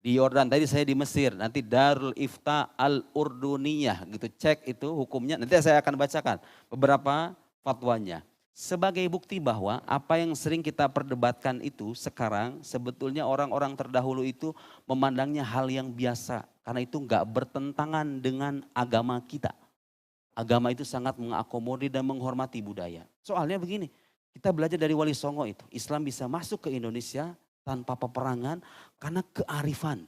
Di Yordan, tadi saya di Mesir, nanti Darul Ifta Al-Urduniyah gitu. Cek itu hukumnya, nanti saya akan bacakan beberapa fatwanya. Sebagai bukti bahwa apa yang sering kita perdebatkan itu sekarang sebetulnya orang-orang terdahulu itu memandangnya hal yang biasa. Karena itu enggak bertentangan dengan agama kita. Agama itu sangat mengakomodir dan menghormati budaya. Soalnya begini, kita belajar dari Wali Songo itu. Islam bisa masuk ke Indonesia tanpa peperangan karena kearifan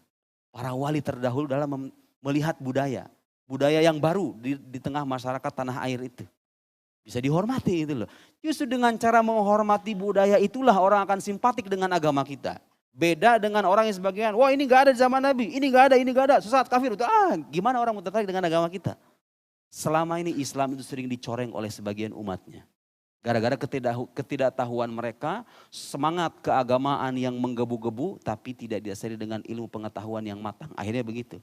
para wali terdahulu dalam melihat budaya. Budaya yang baru di tengah masyarakat tanah air itu. Bisa dihormati itu loh. Justru dengan cara menghormati budaya itulah orang akan simpatik dengan agama kita. Beda dengan orang yang sebagian, wah ini gak ada di zaman Nabi, ini gak ada, sesat, kafir. Gimana orang mau tertarik dengan agama kita? Selama ini Islam itu sering dicoreng oleh sebagian umatnya. Gara-gara ketidaktahuan mereka, semangat keagamaan yang menggebu-gebu tapi tidak didasari dengan ilmu pengetahuan yang matang. Akhirnya begitu.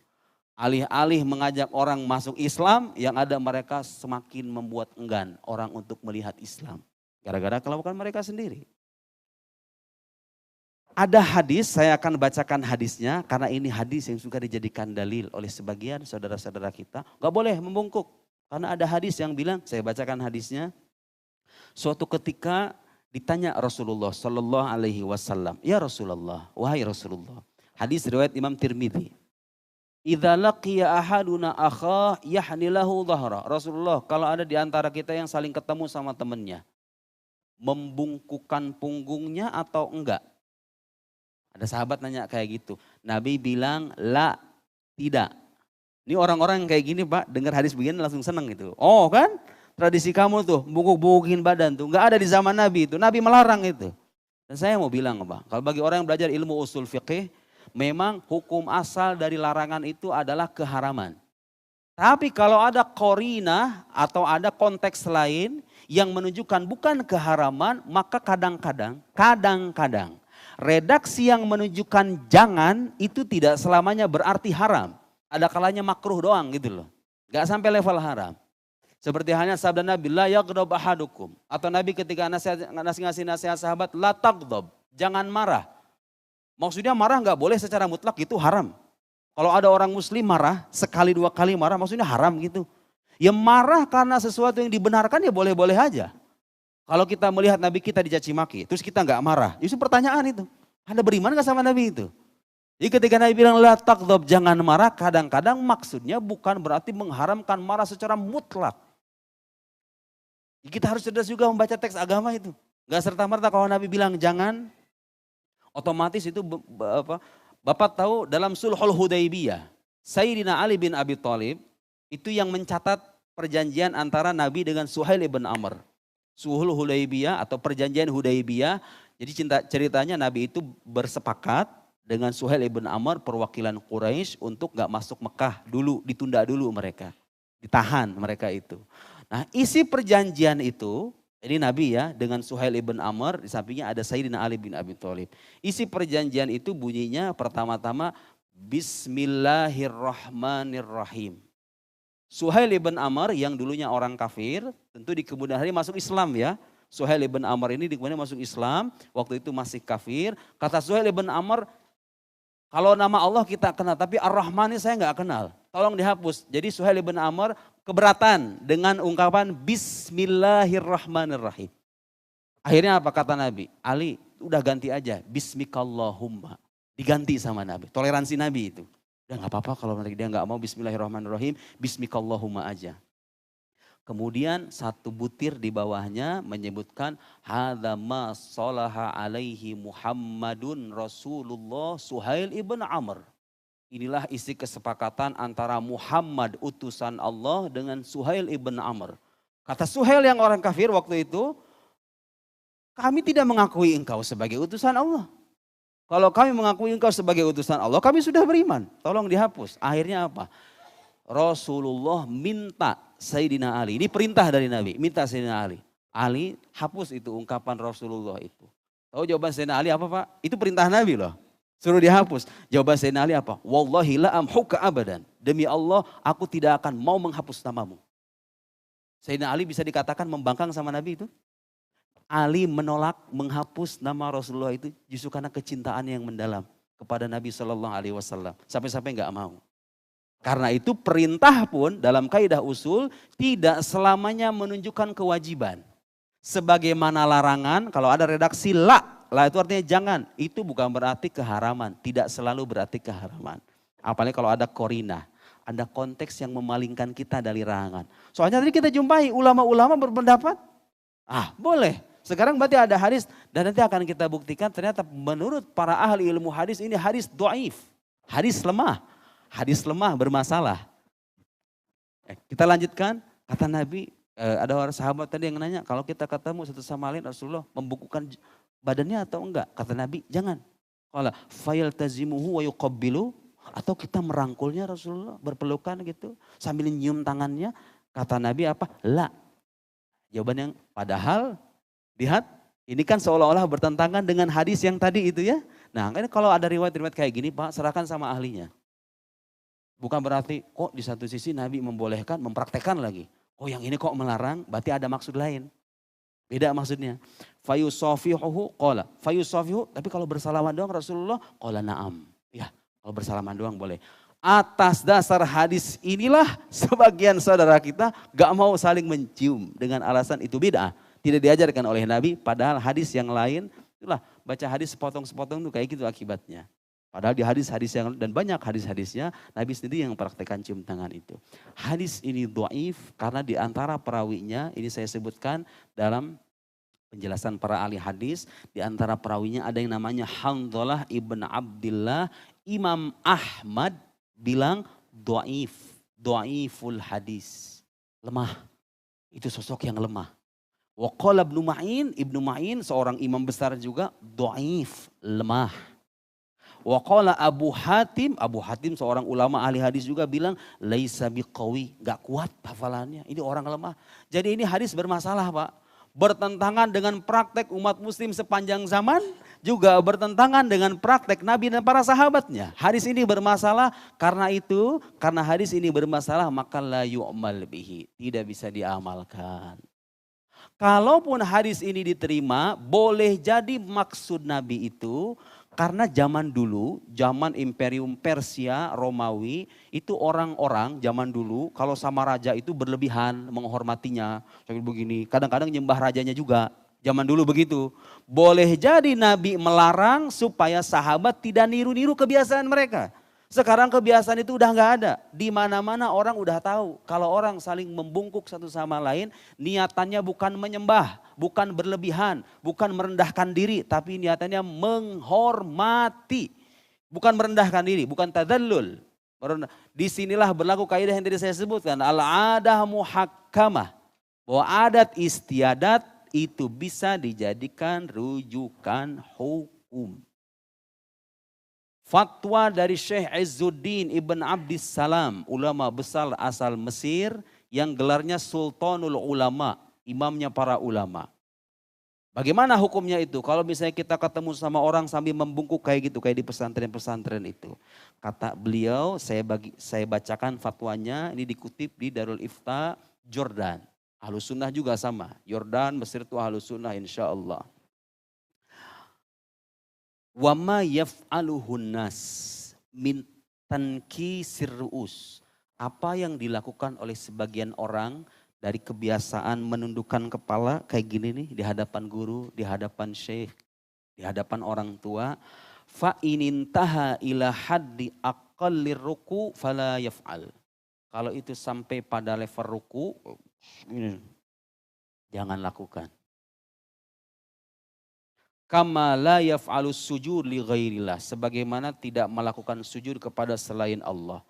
Alih-alih mengajak orang masuk Islam, yang ada mereka semakin membuat enggan orang untuk melihat Islam. Gara-gara kelakuan mereka sendiri. Ada hadis, saya akan bacakan hadisnya karena ini hadis yang suka dijadikan dalil oleh sebagian saudara-saudara kita. Gak boleh membungkuk karena ada hadis yang bilang, saya bacakan hadisnya. Suatu ketika ditanya Rasulullah Sallallahu Alaihi Wasallam, ya Rasulullah, wahai Rasulullah. Hadis riwayat Imam Tirmidzi. Idza laqiya ahaduna akhah yahnilahu dhahra. Rasulullah, kalau ada di antara kita yang saling ketemu sama temannya, membungkukan punggungnya atau enggak? Ada sahabat nanya kayak gitu. Nabi bilang, la, tidak. Ini orang-orang yang kayak gini Pak, dengar hadis begini langsung seneng gitu. Oh kan, tradisi kamu tuh, bungkuk-bungkukin badan tuh. Enggak ada di zaman Nabi itu, Nabi melarang itu. Dan saya mau bilang Pak, kalau bagi orang yang belajar ilmu usul fiqih, memang hukum asal dari larangan itu adalah keharaman. Tapi kalau ada qarinah atau ada konteks lain yang menunjukkan bukan keharaman, maka kadang-kadang redaksi yang menunjukkan jangan itu tidak selamanya berarti haram. Ada kalanya makruh doang gitu loh. Gak sampai level haram. Seperti halnya sabda Nabi, la yaghdab ahadukum. Atau Nabi ketika ngasih nasihat sahabat, la taghdab, jangan marah. Maksudnya marah nggak boleh secara mutlak, itu haram. Kalau ada orang muslim marah, sekali dua kali marah maksudnya haram gitu. Ya marah karena sesuatu yang dibenarkan ya boleh-boleh aja. Kalau kita melihat Nabi kita dicaci maki, terus kita nggak marah, itu pertanyaan itu. Anda beriman nggak sama Nabi itu? Jadi ketika Nabi bilang la taghdab, jangan marah, kadang-kadang maksudnya bukan berarti mengharamkan marah secara mutlak. Kita harus cerdas juga membaca teks agama itu. Gak serta-merta kalau Nabi bilang jangan, otomatis itu Bapak tahu dalam Sulhul Hudaybiyah, Sayyidina Ali bin Abi Thalib itu yang mencatat perjanjian antara Nabi dengan Suhail ibn Amr. Sulhul Hudaybiyah atau perjanjian Hudaybiyah, jadi ceritanya Nabi itu bersepakat dengan Suhail ibn Amr perwakilan Quraisy untuk gak masuk Mekah dulu, ditunda dulu mereka. Ditahan mereka itu. Nah isi perjanjian itu, ini Nabi ya dengan Suhail ibn Amr, di sampingnya ada Sayyidina Ali bin Abi Thalib. Isi perjanjian itu bunyinya pertama-tama Bismillahirrahmanirrahim. Suhail ibn Amr yang dulunya orang kafir, tentu di kemudian hari masuk Islam ya. Suhail ibn Amr ini di kemudian masuk Islam, waktu itu masih kafir. Kata Suhail ibn Amr, kalau nama Allah kita kenal, tapi Ar-Rahman ini saya nggak kenal. Tolong dihapus. Jadi Suhail ibn Amr keberatan dengan ungkapan Bismillahirrahmanirrahim. Akhirnya apa kata Nabi? Ali udah ganti aja Bismikallahumma. Diganti sama Nabi. Toleransi Nabi itu. Udah gak apa-apa kalau dia gak mau Bismillahirrahmanirrahim. Bismikallahumma aja. Kemudian satu butir di bawahnya menyebutkan hadza ma salaha alaihi Muhammadun Rasulullah Suhail ibn Amr. Inilah isi kesepakatan antara Muhammad utusan Allah dengan Suhail ibn Amr. Kata Suhail yang orang kafir waktu itu, kami tidak mengakui engkau sebagai utusan Allah. Kalau kami mengakui engkau sebagai utusan Allah, kami sudah beriman. Tolong dihapus. Akhirnya apa? Rasulullah minta Sayyidina Ali. Ini perintah dari Nabi. Minta Sayyidina Ali. Ali hapus itu ungkapan Rasulullah itu. Tahu jawaban Sayyidina Ali apa Pak? Itu perintah Nabi loh. Suruh dihapus. Jawaban Sayyidina Ali apa? Wallahi la amhuka abadan. Demi Allah aku tidak akan mau menghapus namamu. Sayyidina Ali bisa dikatakan membangkang sama Nabi itu. Ali menolak menghapus nama Rasulullah itu justru karena kecintaan yang mendalam kepada Nabi SAW. Sampai-sampai enggak mau. Karena itu perintah pun dalam kaidah usul tidak selamanya menunjukkan kewajiban. Sebagaimana larangan kalau ada redaksi la itu artinya jangan. Itu bukan berarti keharaman. Tidak selalu berarti keharaman. Apalagi kalau ada korinah. Ada konteks yang memalingkan kita dari larangan. Soalnya tadi kita jumpai ulama-ulama berpendapat. Boleh. Sekarang berarti ada hadis. Dan nanti akan kita buktikan ternyata menurut para ahli ilmu hadis ini hadis do'if. Hadis lemah. Hadis lemah bermasalah. Kita lanjutkan. Kata Nabi, ada orang sahabat tadi yang nanya. Kalau kita ketemu satu sama lain Rasulullah membukukan badannya atau enggak? Kata Nabi, jangan. Qala fayaltazimuhu wa yuqabbilu, atau kita merangkulnya Rasulullah, berpelukan gitu sambil nyium tangannya. Kata Nabi apa? La. Jawaban yang padahal lihat ini kan seolah-olah bertentangan dengan hadis yang tadi itu ya. Nah, kan kalau ada riwayat-riwayat kayak gini Pak, serahkan sama ahlinya. Bukan berarti kok di satu sisi Nabi membolehkan, mempraktekkan lagi. Oh yang ini kok melarang, berarti ada maksud lain. Beda maksudnya. Fayusofihuhu qala. Fayusofihu, tapi kalau bersalaman doang Rasulullah qala na'am. Ya, kalau bersalaman doang boleh. Atas dasar hadis inilah sebagian saudara kita gak mau saling mencium dengan alasan itu bid'ah. Tidak diajarkan oleh Nabi, padahal hadis yang lain, itulah baca hadis sepotong-sepotong itu kayak gitu akibatnya. Padahal di hadis-hadis yang dan banyak hadis-hadisnya Nabi sendiri yang mempraktekkan cium tangan itu. Hadis ini dhaif karena di antara perawinya ini saya sebutkan dalam penjelasan para ahli hadis, di antara perawinya ada yang namanya Handhalah ibn Abdillah. Imam Ahmad bilang dhaif, dhaiful hadis. Lemah. Itu sosok yang lemah. Wa qala Ibnu Ma'in seorang imam besar juga dhaif, lemah. Wa qala Abu Hatim seorang ulama ahli hadis juga bilang laisa biqawi, enggak kuat hafalannya. Ini orang lemah. Jadi ini hadis bermasalah, Pak. Bertentangan dengan praktek umat muslim sepanjang zaman, juga bertentangan dengan praktek Nabi dan para sahabatnya. Hadis ini bermasalah, karena hadis ini bermasalah maka la yu'mal bihi, tidak bisa diamalkan. Kalaupun hadis ini diterima, boleh jadi maksud Nabi itu karena zaman dulu, zaman Imperium Persia, Romawi, itu orang-orang zaman dulu kalau sama raja itu berlebihan menghormatinya. Seperti begini, kadang-kadang nyembah rajanya juga. Zaman dulu begitu. Boleh jadi Nabi melarang supaya sahabat tidak niru-niru kebiasaan mereka. Sekarang kebiasaan itu udah nggak ada. Di mana-mana orang udah tahu kalau orang saling membungkuk satu sama lain, niatannya bukan menyembah, bukan berlebihan, bukan merendahkan diri, tapi niatannya menghormati. Bukan merendahkan diri, bukan tadallul. Disinilah berlaku kaidah yang tadi saya sebutkan, al-adah muhakkamah. Bahwa adat istiadat itu bisa dijadikan rujukan hukum. Fatwa dari Syekh Izzuddin Ibn Abdissalam, ulama besar asal Mesir yang gelarnya Sultanul Ulama, imamnya para ulama. Bagaimana hukumnya itu? Kalau misalnya kita ketemu sama orang sambil membungkuk kayak gitu, kayak di pesantren-pesantren itu. Kata beliau, saya bacakan fatwanya, ini dikutip di Darul Ifta Jordan. Ahlus Sunnah juga sama, Jordan, Mesir itu Ahlus Sunnah insya Allah. Wa ma yaf'aluhun nas min tankisir ru'us. Apa yang dilakukan oleh sebagian orang dari kebiasaan menundukkan kepala kayak gini nih di hadapan guru, di hadapan syekh, di hadapan orang tua. Fa inintaha ila haddi aqallir ruku fala yaf'al. Kalau itu sampai pada level ruku, jangan lakukan. Kama la yaf'alus sujud li ghairillah. Sebagaimana tidak melakukan sujud kepada selain Allah.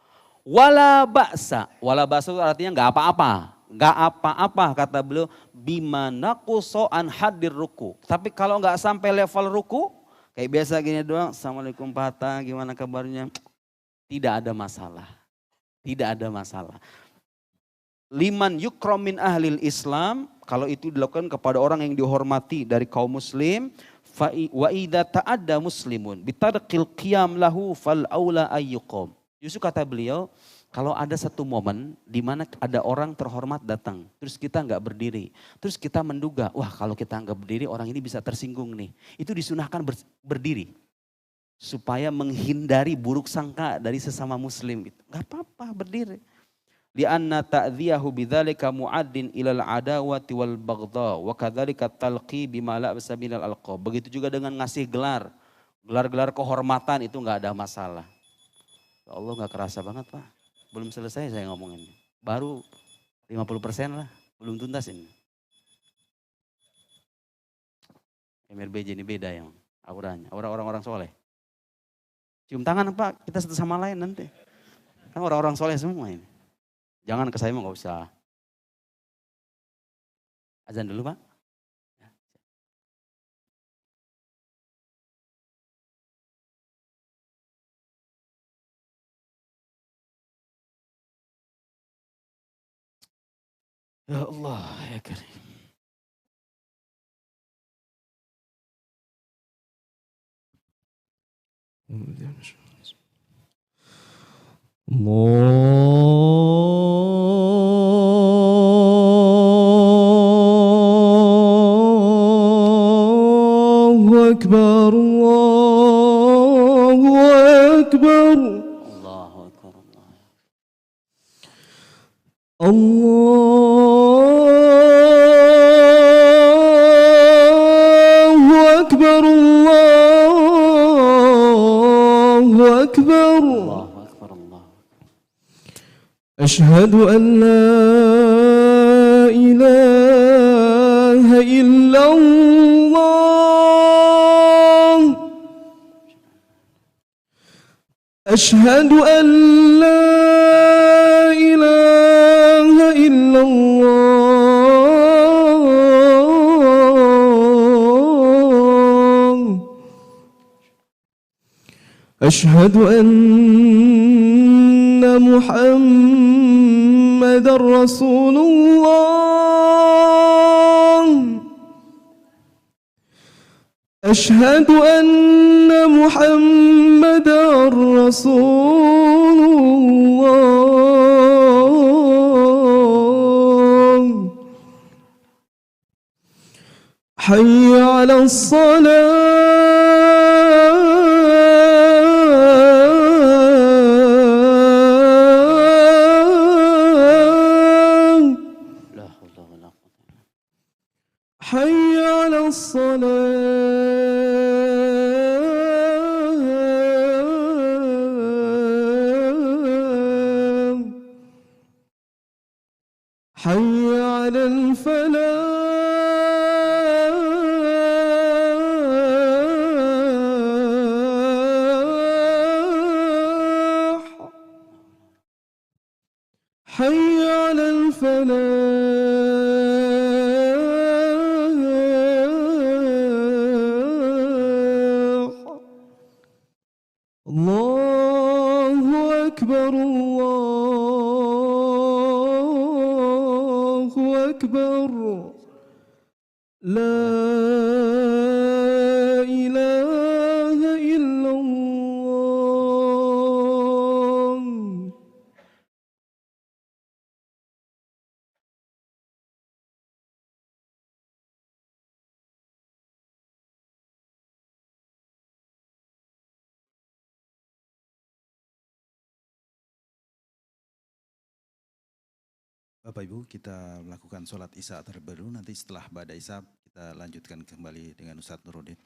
Wala ba'sa. Wala ba'sa itu artinya enggak apa-apa. Enggak apa-apa kata beliau. Bima naquso an hadir ruku. Tapi kalau enggak sampai level ruku. Kayak biasa gini doang. Assalamualaikum Pak Hatta, gimana kabarnya? Tidak ada masalah. Tidak ada masalah. Liman yukram min ahlil Islam. Kalau itu dilakukan kepada orang yang dihormati dari kaum muslim. Wa idza ta'adda muslimun bitarqil qiyam lahu fal aula ayyuqam. Justru kata beliau, kalau ada satu momen di mana ada orang terhormat datang, terus kita enggak berdiri, terus kita menduga, wah kalau kita enggak berdiri orang ini bisa tersinggung nih. Itu disunahkan berdiri supaya menghindari buruk sangka dari sesama muslim gitu. Enggak apa-apa berdiri. Lianna ta'dhiyahu bidzalika mu'addin ilal adawati wal baghdha wa kadzalika talqi bima la basa minal alqab. Begitu juga dengan ngasih gelar kehormatan itu enggak ada masalah. Ya Allah enggak kerasa banget Pak. Belum selesai saya ngomongin. Baru 50% lah, belum tuntas ini. MRBJ ini beda yang auranya, orang-orang soleh. Cium tangan Pak, kita satu sama lain nanti. Kan orang-orang soleh semua ini. Jangan ke saya mah nggak usah. Azan dulu Pak. Ya Allah ya Karim. الله أكبر الله أكبر Allahu Akbar. الله أكبر الله أكبر Allahu Akbar. Allah. أشهد أن لا إله إلا الله أشهد أن لا إله إلا الله أشهد أن محمد رسول الله أشهد أن محمد رسول الله حي على الصلاة La haula wala quwwata. حي على الصلاة حي على الفلاح حي على الفلاح الله أكبر الله أكبر لا إله إلا الله Bapak Ibu, kita melakukan sholat Isya terlebih dahulu. Nanti setelah Ba'da Isya kita lanjutkan kembali dengan Ustadz Nuruddin.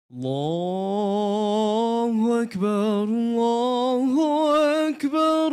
الله أكبر الله أكبر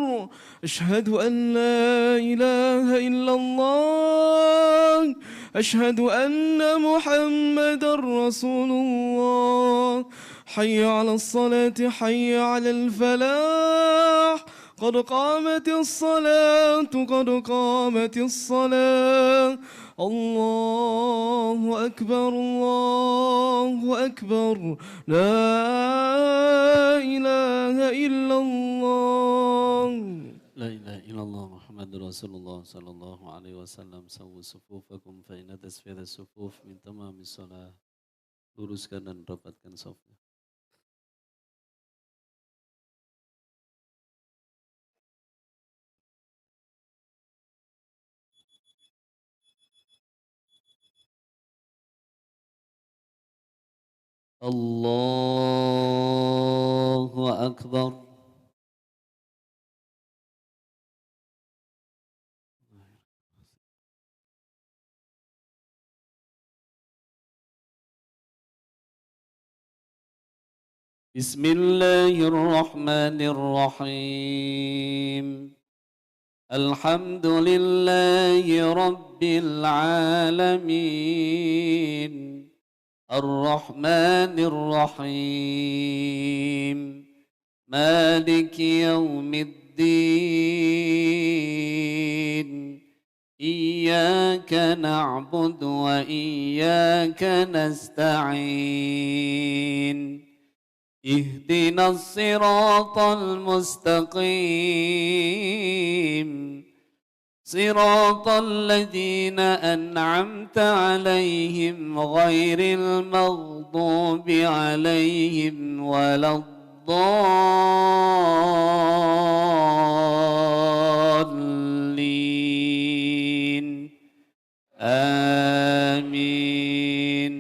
أشهد أن لا إله إلا الله أشهد أن محمدا رسول الله حي على الصلاة حي على الفلاح قد قامت الصلاة قد قامت الصلاة الله أكبر الله أكبر لا إله إلا الله لا إله إلا الله محمد رسول الله صلى الله عليه وسلم. سووا صفوفكم فإن تسفيد الصفوف من تمام الصلاة. Luruskan dan rapatkan safnya. Allahu Akbar. بسم الله الرحمن الرحيم. الحمد لله رب العالمين الرحمن الرحيم مالك يوم الدين إياك نعبد وإياك نستعين اهدنا الصراط المستقيم صراط الذين أنعمت عليهم غير المغضوب عليهم ولا الضالين آمين.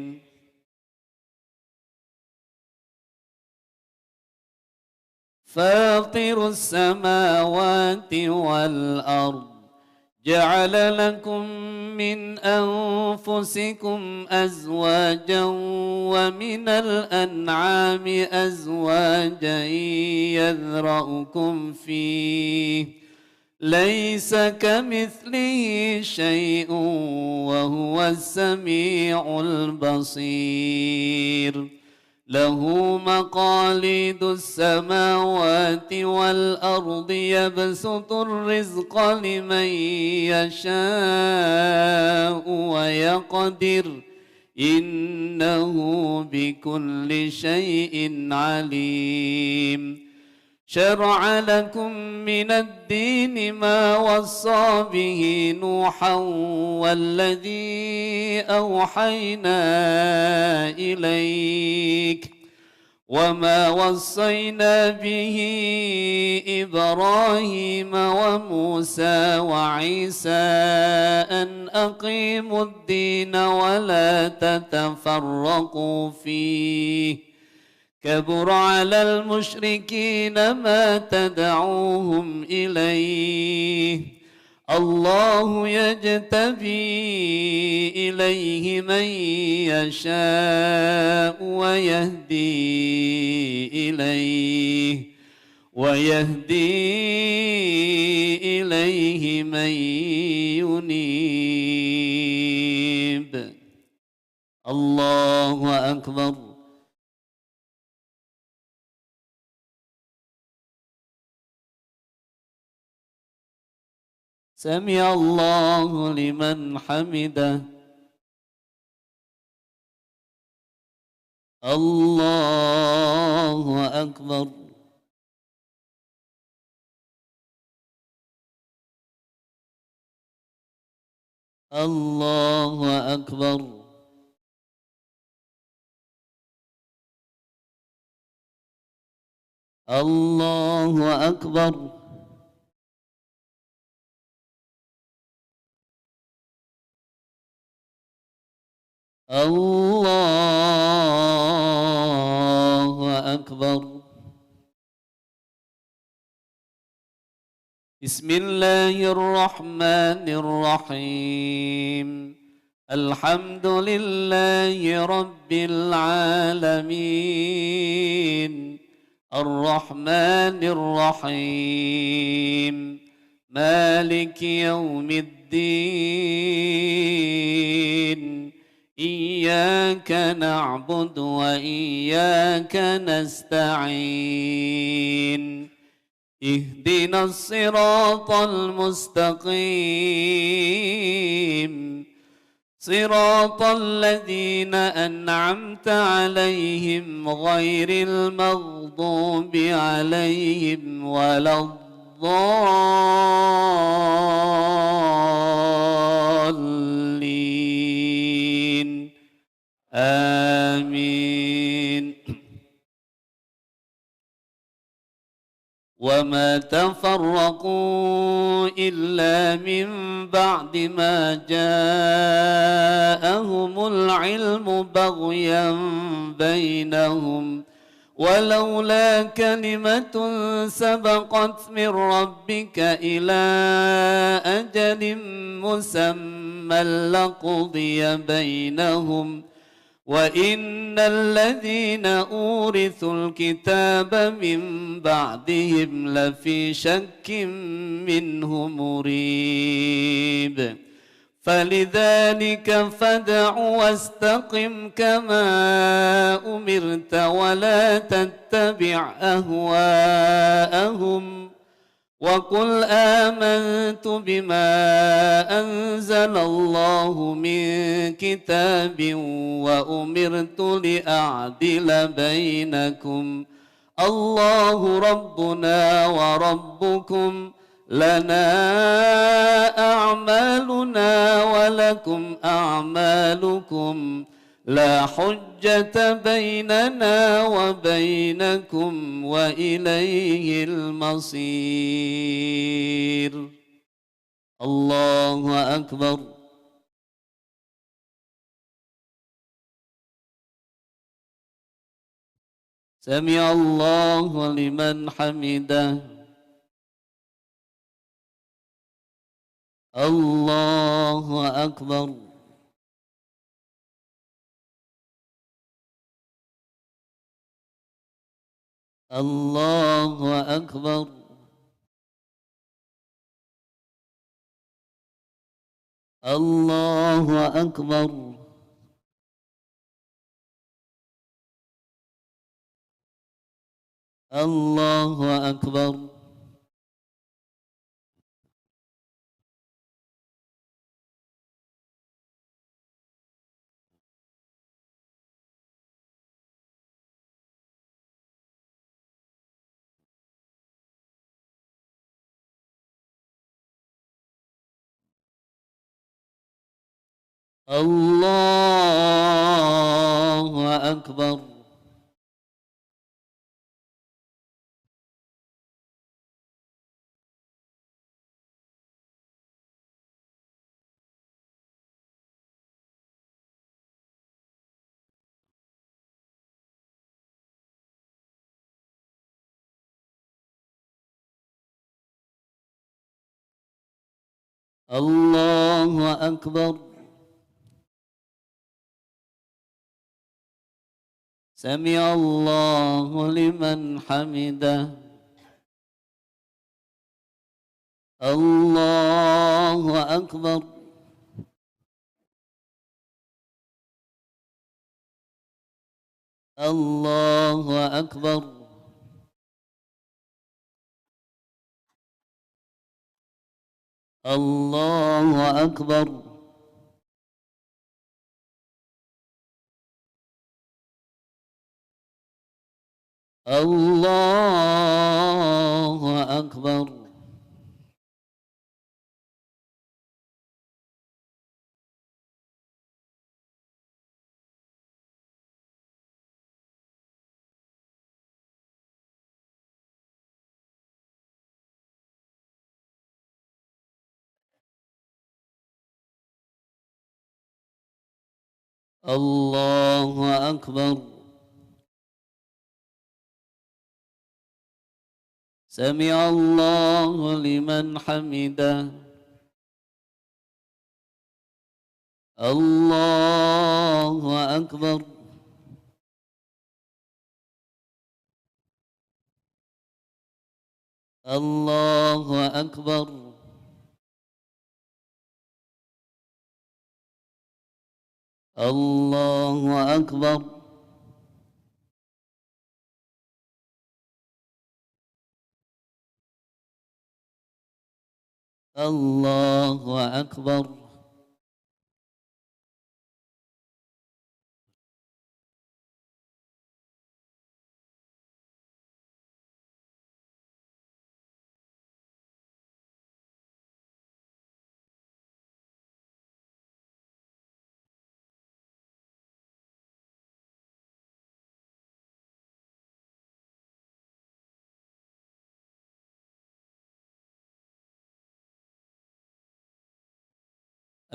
فاطر السماوات والأرض جعل لكم من أنفسكم أزواجا ومن الأنعام أزواجا يذرأكم فيه ليس كمثله شيء وهو السميع البصير. له مقاليد السماوات والأرض يبسط الرزق لمن يشاء ويقدر إنه بكل شيء عليم. شرع لكم من الدين ما وصى به نوحا والذي أوحينا إليك وما وصينا به إبراهيم وموسى وعيسى أن أقيموا الدين ولا تتفرقوا فيه كبر على المشركين ما تدعوهم إليه الله يجتبي إليه من يشاء ويهدي إليه من ينيب. الله أكبر. سمع الله لمن حمده. الله أكبر. الله أكبر. الله أكبر. الله أكبر. بسم الله الرحمن الرحيم. الحمد لله رب العالمين الرحمن الرحيم مالك يوم الدين إياك نعبد وإياك نستعين اهدنا الصراط المستقيم صراط الذين أنعمت عليهم غير المغضوب عليهم ولا الضالين آمين. وما تفرقوا إلا من بعد ما جاءهم العلم بغيا بينهم ولولا كلمة سبقت من ربك إلى أجل مسمى لقضي بينهم وإن الذين أورثوا الكتاب من بعدهم لفي شك منه مريب فلذلك فادع واستقم كما أمرت ولا تتبع أهواءهم وقل آمنت بما أنزل الله من كتاب وأمرت لأعدل بينكم الله ربنا وربكم لنا أعمالنا ولكم أعمالكم لا حجة بيننا وبينكم وإليه المصير. الله أكبر. سمع الله لمن حمده. الله أكبر. الله أكبر. الله أكبر. الله أكبر. الله أكبر. الله أكبر. سمع الله لمن حمده. الله أكبر. الله أكبر. الله أكبر. الله أكبر. الله أكبر. سمع الله لمن حمده. الله أكبر الله أكبر الله أكبر الله أكبر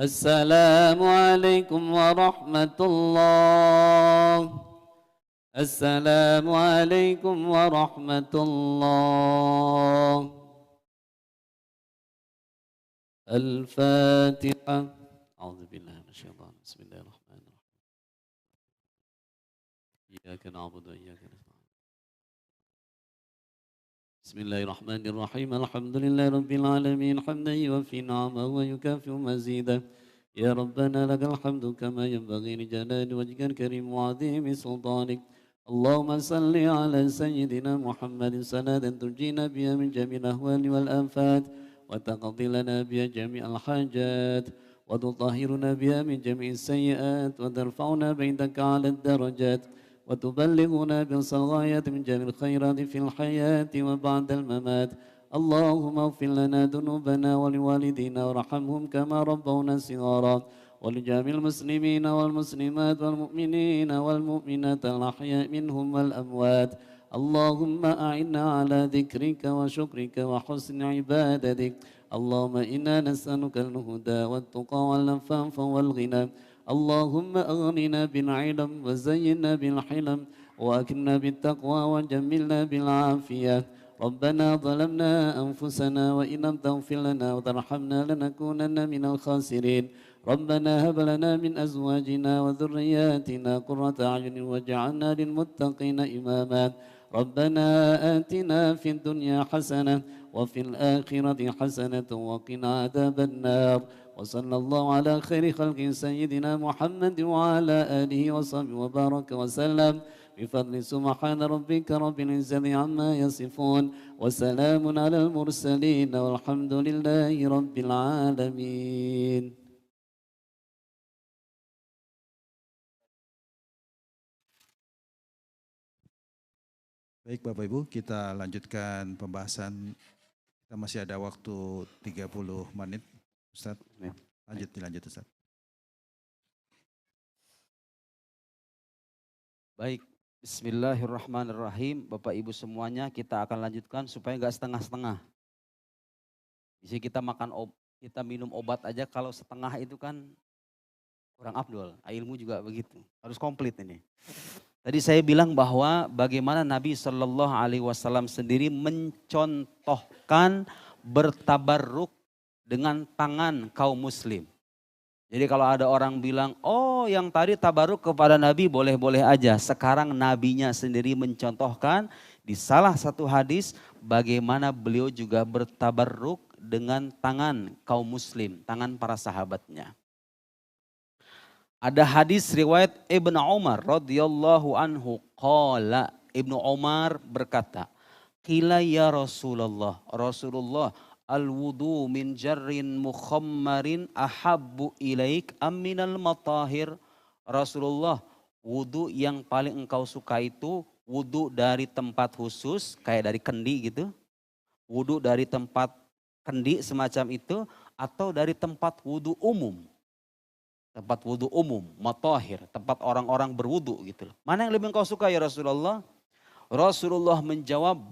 السلام عليكم ورحمة الله السلام عليكم ورحمة الله الفاتحة أعوذ بالله من الشيطان بسم الله الرحمن الرحيم إياك نعبد وإياك نستعين بسم الله الرحمن الرحيم الحمد لله رب العالمين حمدا يوفي نعمه ويكافئ مزيدا يا ربنا لك الحمد كما ينبغي لجلال وجهك الكريم وعظيم سلطانك اللهم صل على سيدنا محمد صلاة تنجينا بها من جميع الأهوال والآفات وتقضي لنا بها جميع الحاجات وتطهرنا بها من جميع السيئات وترفعنا عندك على الدرجات وتبلغنا بالصلاة من جميع الخيرات في الحياة وبعد الممات اللهم اغفر لنا ذنوبنا ولوالدينا وارحمهم كما ربونا صغارا ولجميع المسلمين والمسلمات والمؤمنين والمؤمنات الأحياء منهم والأموات اللهم أعنا على ذكرك وشكرك وحسن عبادتك اللهم إنا نسألك الهدى والتقى والعفاف والغنى اللهم أغننا بالعلم وزينا بالحلم وأكرمنا بالتقوى وجملنا بالعافية ربنا ظلمنا أنفسنا وإن لم تغفر لنا وترحمنا لنكونن من الخاسرين ربنا هب لنا من أزواجنا وذرياتنا قرة أعين واجعلنا للمتقين إماما ربنا آتنا في الدنيا حسنة وفي الآخرة حسنة وقنا عذاب النار وصلى الله على خير خلق سيدنا محمد وعلى آله وصحبه وبارك وسلم بفضل سبحان ربك رب العزة عما يصفون وسلام على المرسلين والحمد لله رب العالمين. Baik Bapak Ibu, kita lanjutkan pembahasan. Kita masih ada waktu 30 menit. Ustaz, dilanjut Ustaz. Baik, bismillahirrahmanirrahim. Bapak Ibu semuanya, kita akan lanjutkan supaya nggak setengah-setengah. Jadi kita minum obat aja kalau setengah itu kan kurang afdol. Ilmu juga begitu, harus komplit ini. Tadi saya bilang bahwa bagaimana Nabi Shallallahu Alaihi Wasallam sendiri mencontohkan bertabarruk dengan tangan kaum muslim. Jadi kalau ada orang bilang, oh yang tadi tabarruk kepada Nabi boleh-boleh aja. Sekarang Nabinya sendiri mencontohkan di salah satu hadis bagaimana beliau juga bertabarruk dengan tangan kaum muslim, tangan para sahabatnya. Ada hadis riwayat Ibnu Umar radhiyallahu anhu qala, Ibnu Umar berkata, qila ya Rasulullah, Rasulullah, al-wudu min jarrin mukhammarin ahabbu ilaik am minal matahir. Rasulullah, wudu yang paling engkau suka itu wudu dari tempat khusus kayak dari kendi gitu. Wudu dari tempat kendi semacam itu atau dari tempat wudu umum. Tempat wudu umum, matahir, tempat orang-orang berwudu gitu. Mana yang lebih engkau suka ya Rasulullah? Rasulullah menjawab,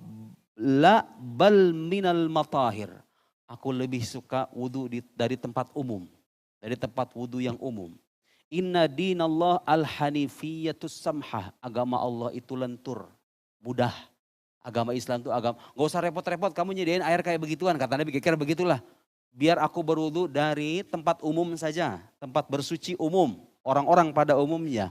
la bal minal matahir. Aku lebih suka wudu dari tempat umum, dari tempat wudu yang umum. Inna dinallah al-hanifiyatus samhah. Agama Allah itu lentur, mudah. Agama Islam itu agama, gak usah repot-repot kamu nyediain air kayak begituan. Kata Nabi, kira begitulah. biar aku berwudu dari tempat umum saja, tempat bersuci umum, orang-orang pada umumnya.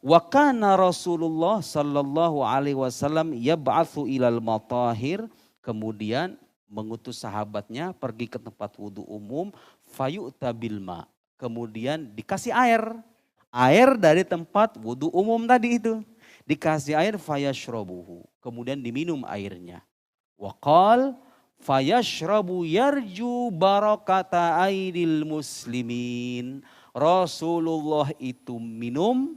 Wa kana Rasulullah sallallahu alaihi wasallam yab'atsu ilal matahir, kemudian mengutus sahabatnya pergi ke tempat wudu umum, fayu'ta bil ma, kemudian dikasih air. Air dari tempat wudu umum tadi itu. Dikasih air fayashrabuhu, kemudian diminum airnya. Wa qal fayashrabu yarju barakata aidil muslimin. Rasulullah itu minum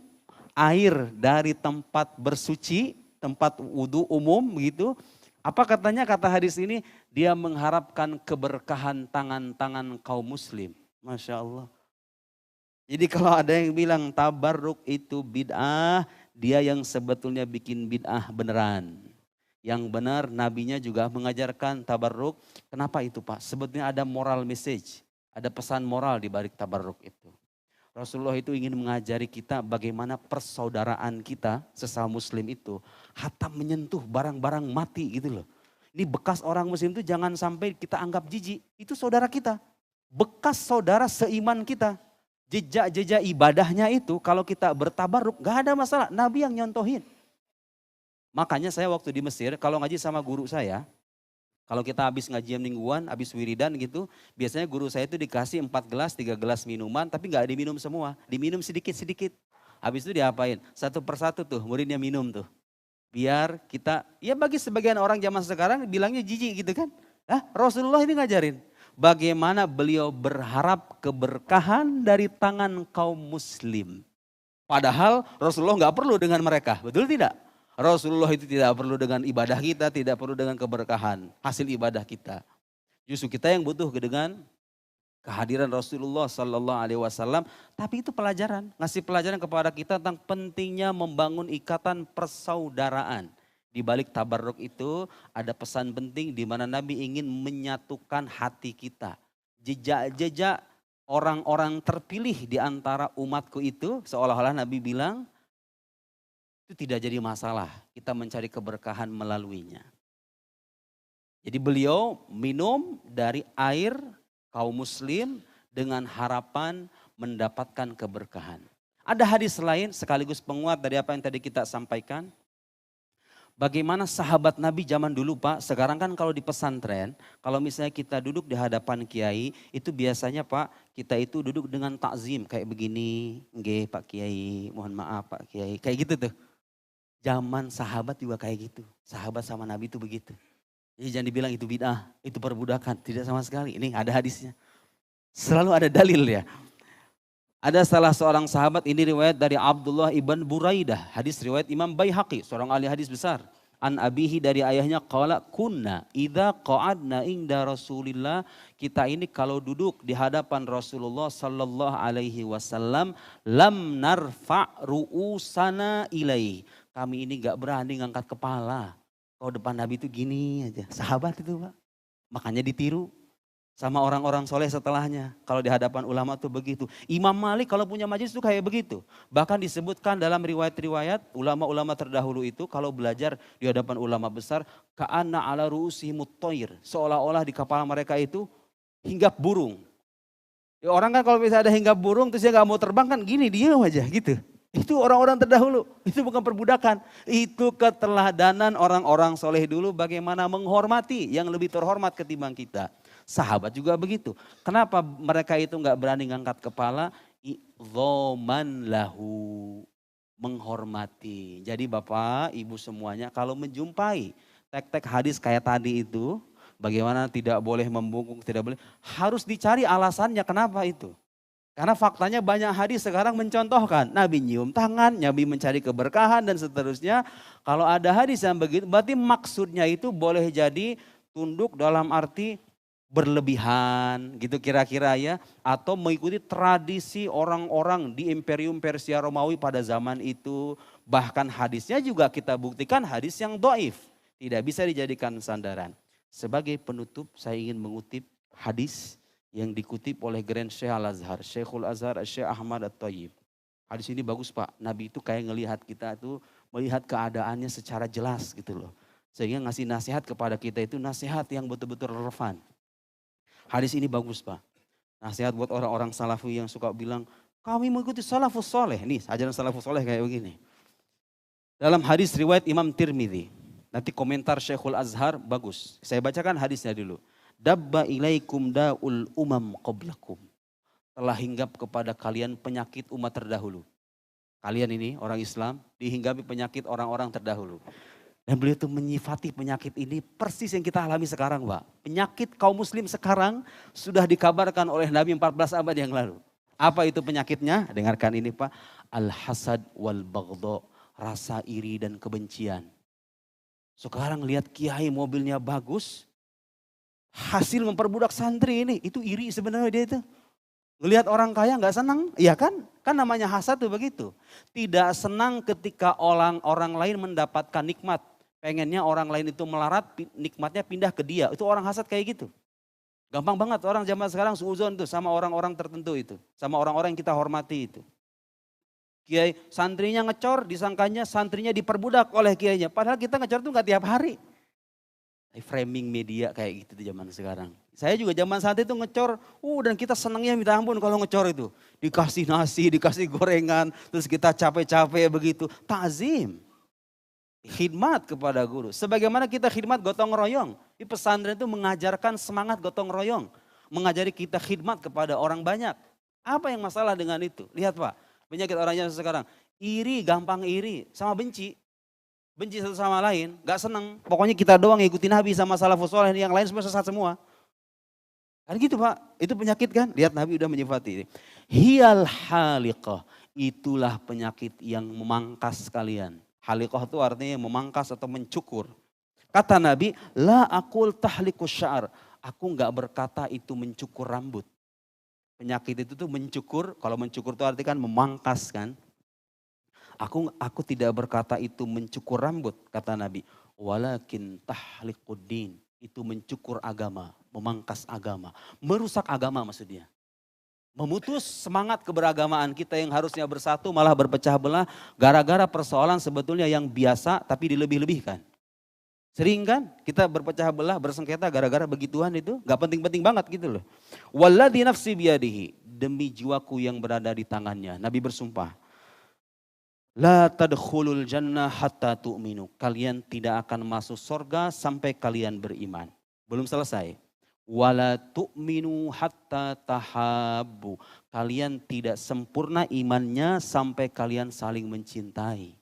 air dari tempat bersuci, tempat wudu umum begitu. Apa katanya, kata hadis ini, dia mengharapkan keberkahan tangan-tangan kaum muslim. Masya Allah. Jadi kalau ada yang bilang tabarruk itu bid'ah, dia yang sebetulnya bikin bid'ah beneran. Yang benar nabinya juga mengajarkan tabarruk. Kenapa itu Pak? Sebetulnya ada moral message, ada pesan moral di balik tabarruk itu. Rasulullah itu ingin mengajari kita bagaimana persaudaraan kita sesama muslim itu hatta menyentuh barang-barang mati gitu loh. Ini bekas orang muslim itu jangan sampai kita anggap jijik. Itu saudara kita, bekas saudara seiman kita. Jejak-jejak ibadahnya itu kalau kita bertabarruk gak ada masalah, Nabi yang nyontohin. Makanya saya waktu di Mesir kalau ngaji sama guru saya, kalau kita habis ngajian mingguan, habis wiridan gitu, biasanya guru saya itu dikasih 4 gelas, 3 gelas minuman, tapi gak diminum semua, diminum sedikit-sedikit. Habis itu diapain? Satu persatu tuh muridnya minum tuh. Biar kita, ya bagi sebagian orang zaman sekarang bilangnya jijik gitu kan. Rasulullah ini ngajarin. Bagaimana beliau berharap keberkahan dari tangan kaum muslim. Padahal Rasulullah gak perlu dengan mereka, betul tidak? Rasulullah itu tidak perlu dengan ibadah kita, tidak perlu dengan keberkahan hasil ibadah kita. Justru kita yang butuh dengan kehadiran Rasulullah Sallallahu Alaihi Wasallam. Tapi itu pelajaran, ngasih pelajaran kepada kita tentang pentingnya membangun ikatan persaudaraan. Di balik tabarruk itu ada pesan penting di mana Nabi ingin menyatukan hati kita. Jejak-jejak orang-orang terpilih di antara umatku itu, seolah-olah Nabi bilang, itu tidak jadi masalah, kita mencari keberkahan melaluinya. Jadi beliau minum dari air kaum muslim dengan harapan mendapatkan keberkahan. Ada hadis lain sekaligus penguat dari apa yang tadi kita sampaikan. Bagaimana sahabat Nabi zaman dulu Pak, sekarang kan kalau di pesantren, kalau misalnya kita duduk di hadapan kiai, itu biasanya Pak, kita itu duduk dengan takzim kayak begini, nggih Pak Kiai, mohon maaf Pak Kiai, kayak gitu tuh. Zaman sahabat juga kayak gitu. Sahabat sama Nabi itu begitu. Jadi jangan dibilang itu bid'ah, itu perbudakan. Tidak sama sekali. Ini ada hadisnya. Selalu ada dalil ya. Ada salah seorang sahabat, ini riwayat dari Abdullah ibn Buraidah. Hadis riwayat Imam Baihaqi, seorang ahli hadis besar. An abihi, dari ayahnya, qala kunna idza qa'adna inda Rasulillah. Kita ini kalau duduk di hadapan Rasulullah sallallahu alaihi wasallam, lam narfa' ru'usana ilaih. Kami ini gak berani ngangkat kepala. Kalau depan Nabi itu gini aja. Sahabat itu Pak. Makanya ditiru sama orang-orang soleh setelahnya. Kalau di hadapan ulama tuh begitu. Imam Malik kalau punya majelis itu kayak begitu. Bahkan disebutkan dalam riwayat-riwayat ulama-ulama terdahulu itu kalau belajar di hadapan ulama besar. Ka'anna ala ru'usihimut toir. Seolah-olah di kepala mereka itu hinggap burung. Ya, orang kan kalau misalnya ada hinggap burung terus dia gak mau terbang kan gini diam aja gitu. Itu orang-orang terdahulu, itu bukan perbudakan. Itu keteladanan orang-orang soleh dulu bagaimana menghormati yang lebih terhormat ketimbang kita. Sahabat juga begitu. Kenapa mereka itu gak berani ngangkat kepala? Idzoman lahu, menghormati. Jadi Bapak, Ibu semuanya kalau menjumpai tek-tek hadis kayak tadi itu, bagaimana tidak boleh membungkuk, tidak boleh. Harus dicari alasannya kenapa itu. Karena faktanya banyak hadis sekarang mencontohkan. Nabi nyium tangan, Nabi mencari keberkahan dan seterusnya. Kalau ada hadis yang begitu, berarti maksudnya itu boleh jadi tunduk dalam arti berlebihan gitu kira-kira ya. Atau mengikuti tradisi orang-orang di Imperium Persia Romawi pada zaman itu. Bahkan hadisnya juga kita buktikan hadis yang dhaif. Tidak bisa dijadikan sandaran. Sebagai penutup saya ingin mengutip hadis yang dikutip oleh Grand Syekh Al-Azhar, Syekhul Azhar, Syekh Ahmad At-Thayyib. Hadis ini bagus Pak, Nabi itu kayak ngelihat kita itu, melihat keadaannya secara jelas gitu loh. Sehingga ngasih nasihat kepada kita itu nasihat yang betul-betul relevan. Hadis ini bagus Pak. Nasihat buat orang-orang salafi yang suka bilang, kami mengikuti salafus soleh. Nih ajaran salafus soleh kayak begini. Dalam hadis riwayat Imam Tirmidzi, nanti komentar Syekhul Azhar bagus. Saya bacakan hadisnya dulu. Dabba ilaikum da'ul umam qablakum. Telah hinggap kepada kalian penyakit umat terdahulu. Kalian ini orang Islam dihinggapi penyakit orang-orang terdahulu. Dan beliau itu menyifati penyakit ini persis yang kita alami sekarang Pak. Penyakit kaum muslim sekarang sudah dikabarkan oleh Nabi 14 abad yang lalu. Apa itu penyakitnya? Dengarkan ini Pak. Al-hasad wal baghdha, rasa iri dan kebencian. Sekarang lihat kiai mobilnya bagus, hasil memperbudak santri ini, itu iri sebenarnya dia itu. Ngelihat orang kaya nggak senang, iya kan? Kan namanya hasad tuh begitu. Tidak senang ketika orang lain mendapatkan nikmat. Pengennya orang lain itu melarat, nikmatnya pindah ke dia. Itu orang hasad kayak gitu. Gampang banget orang zaman sekarang suuzon tuh sama orang-orang tertentu itu. Sama orang-orang yang kita hormati itu. Kiai santrinya ngecor, disangkanya santrinya diperbudak oleh kiainya. Padahal kita ngecor tuh nggak tiap hari. Framing media kayak gitu di zaman sekarang. Saya juga zaman saat itu ngecor, dan kita senangnya minta ampun kalau ngecor itu. Dikasih nasi, dikasih gorengan, terus kita capek-capek begitu. Ta'zim. Khidmat kepada guru. Sebagaimana kita khidmat gotong royong. Di pesantren itu mengajarkan semangat gotong royong. Mengajari kita khidmat kepada orang banyak. Apa yang masalah dengan itu? Lihat Pak, penyakit orangnya sekarang. Iri, gampang iri, sama benci. Benci satu sama lain, gak senang. Pokoknya kita doang ngikutin Nabi sama salafus soleh, yang lain semua sesat semua. Kan gitu Pak, itu penyakit kan? Lihat Nabi udah menyifati. Hiyal haliqah, itulah penyakit yang memangkas kalian. Haliqah itu artinya memangkas atau mencukur. Kata Nabi, la aqul tahlikus sya'ar. Aku enggak berkata itu mencukur rambut. Penyakit itu tuh mencukur, kalau mencukur itu artinya kan memangkas kan. Aku tidak berkata itu mencukur rambut, kata Nabi. Walakin tahliquddin, itu mencukur agama, memangkas agama. Merusak agama maksudnya. Memutus semangat keberagamaan kita yang harusnya bersatu malah berpecah belah gara-gara persoalan sebetulnya yang biasa tapi dilebih-lebihkan. Sering kan kita berpecah belah bersengketa gara-gara begituan itu gak penting-penting banget gitu loh. Walladzi nafsi biyadihi, demi jiwaku yang berada di tangannya. Nabi bersumpah. La tadkhulul jannah hatta tu'minu. Kalian tidak akan masuk surga sampai kalian beriman. Belum selesai. Wala tu'minu hatta tahabbu. Kalian tidak sempurna imannya sampai kalian saling mencintai.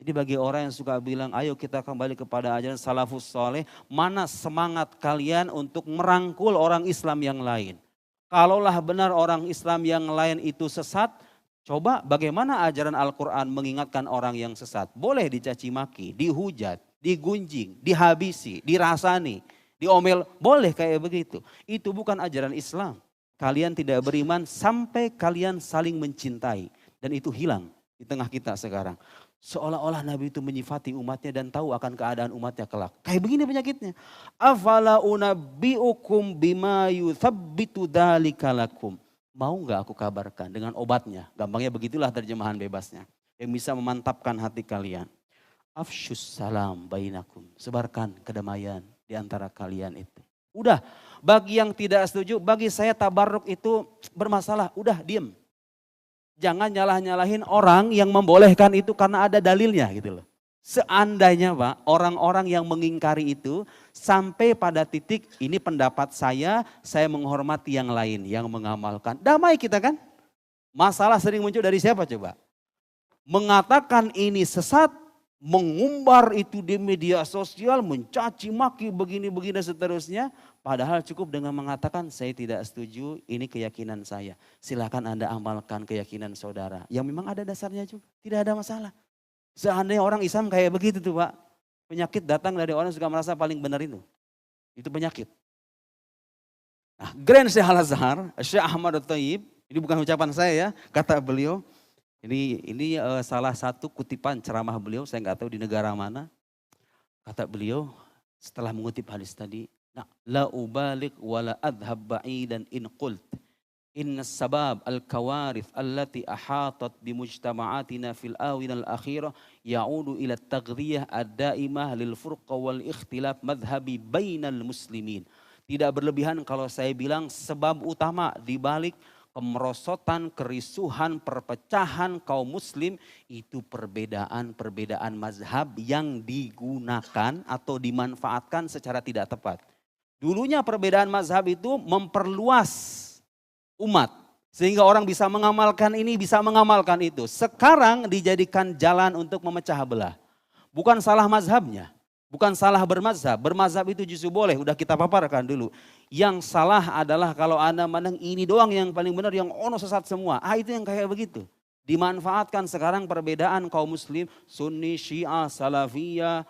Jadi bagi orang yang suka bilang, ayo kita kembali kepada ajaran salafus soleh, mana semangat kalian untuk merangkul orang Islam yang lain? Kalaulah benar orang Islam yang lain itu sesat, coba bagaimana ajaran Al-Quran mengingatkan orang yang sesat? Boleh dicaci maki, dihujat, digunjing, dihabisi, dirasani. Diomel, boleh kayak begitu. Itu bukan ajaran Islam. Kalian tidak beriman sampai kalian saling mencintai. Dan itu hilang di tengah kita sekarang. Seolah-olah Nabi itu menyifati umatnya dan tahu akan keadaan umatnya kelak. Kayak begini penyakitnya. Afala unabbi'ukum bima yuthabbitu dzalika lakum. Mau gak aku kabarkan dengan obatnya. Gampangnya begitulah terjemahan bebasnya. Yang bisa memantapkan hati kalian. Afsyus salam bainakum. Sebarkan kedamaian di antara kalian itu. Udah, bagi yang tidak setuju, bagi saya tabarruk itu bermasalah. Udah, diem. Jangan nyalah-nyalahin orang yang membolehkan itu karena ada dalilnya gitu loh. Seandainya Pak, orang-orang yang mengingkari itu sampai pada titik ini pendapat saya menghormati yang lain yang mengamalkan. Damai kita kan? Masalah sering muncul dari siapa coba? Mengatakan ini sesat, mengumbar itu di media sosial, mencaci maki begini-begini dan seterusnya. Padahal cukup dengan mengatakan saya tidak setuju, ini keyakinan saya. Silakan Anda amalkan keyakinan saudara. Yang memang ada dasarnya juga, tidak ada masalah. Seandainya orang Islam kayak begitu tuh Pak. Penyakit datang dari orang yang suka merasa paling benar itu. Itu penyakit. Nah, Grand Syekh Al-Azhar, Syekh Ahmad At-Thayyib, ini bukan ucapan saya ya, kata beliau. Ini salah satu kutipan ceramah beliau, saya nggak tahu di negara mana. Kata beliau setelah mengutip hadis tadi, la ubalik wala adhab ba'idan in qult. Inna sabab al-kawarith allati ahatat bimujtama'atina fil awin al-akhirah ya'udu ila taghriyah ad-daimah lil furqa wal ikhtilaf madhhabi bainal muslimin. Tidak berlebihan kalau saya bilang sebab utama di balik kemerosotan, kerisuhan, perpecahan kaum muslim itu perbedaan-perbedaan mazhab yang digunakan atau dimanfaatkan secara tidak tepat. Dulunya perbedaan mazhab itu memperluas umat. Sehingga orang bisa mengamalkan ini, bisa mengamalkan itu. Sekarang dijadikan jalan untuk memecah belah. Bukan salah mazhabnya, bukan salah bermazhab. Bermazhab itu justru boleh, udah kita paparkan dulu. Yang salah adalah kalau Anda mandang ini doang yang paling benar, yang ono sesat semua. Itu yang kayak begitu. Dimanfaatkan sekarang perbedaan kaum muslim, Sunni, Syiah, Salafiyah,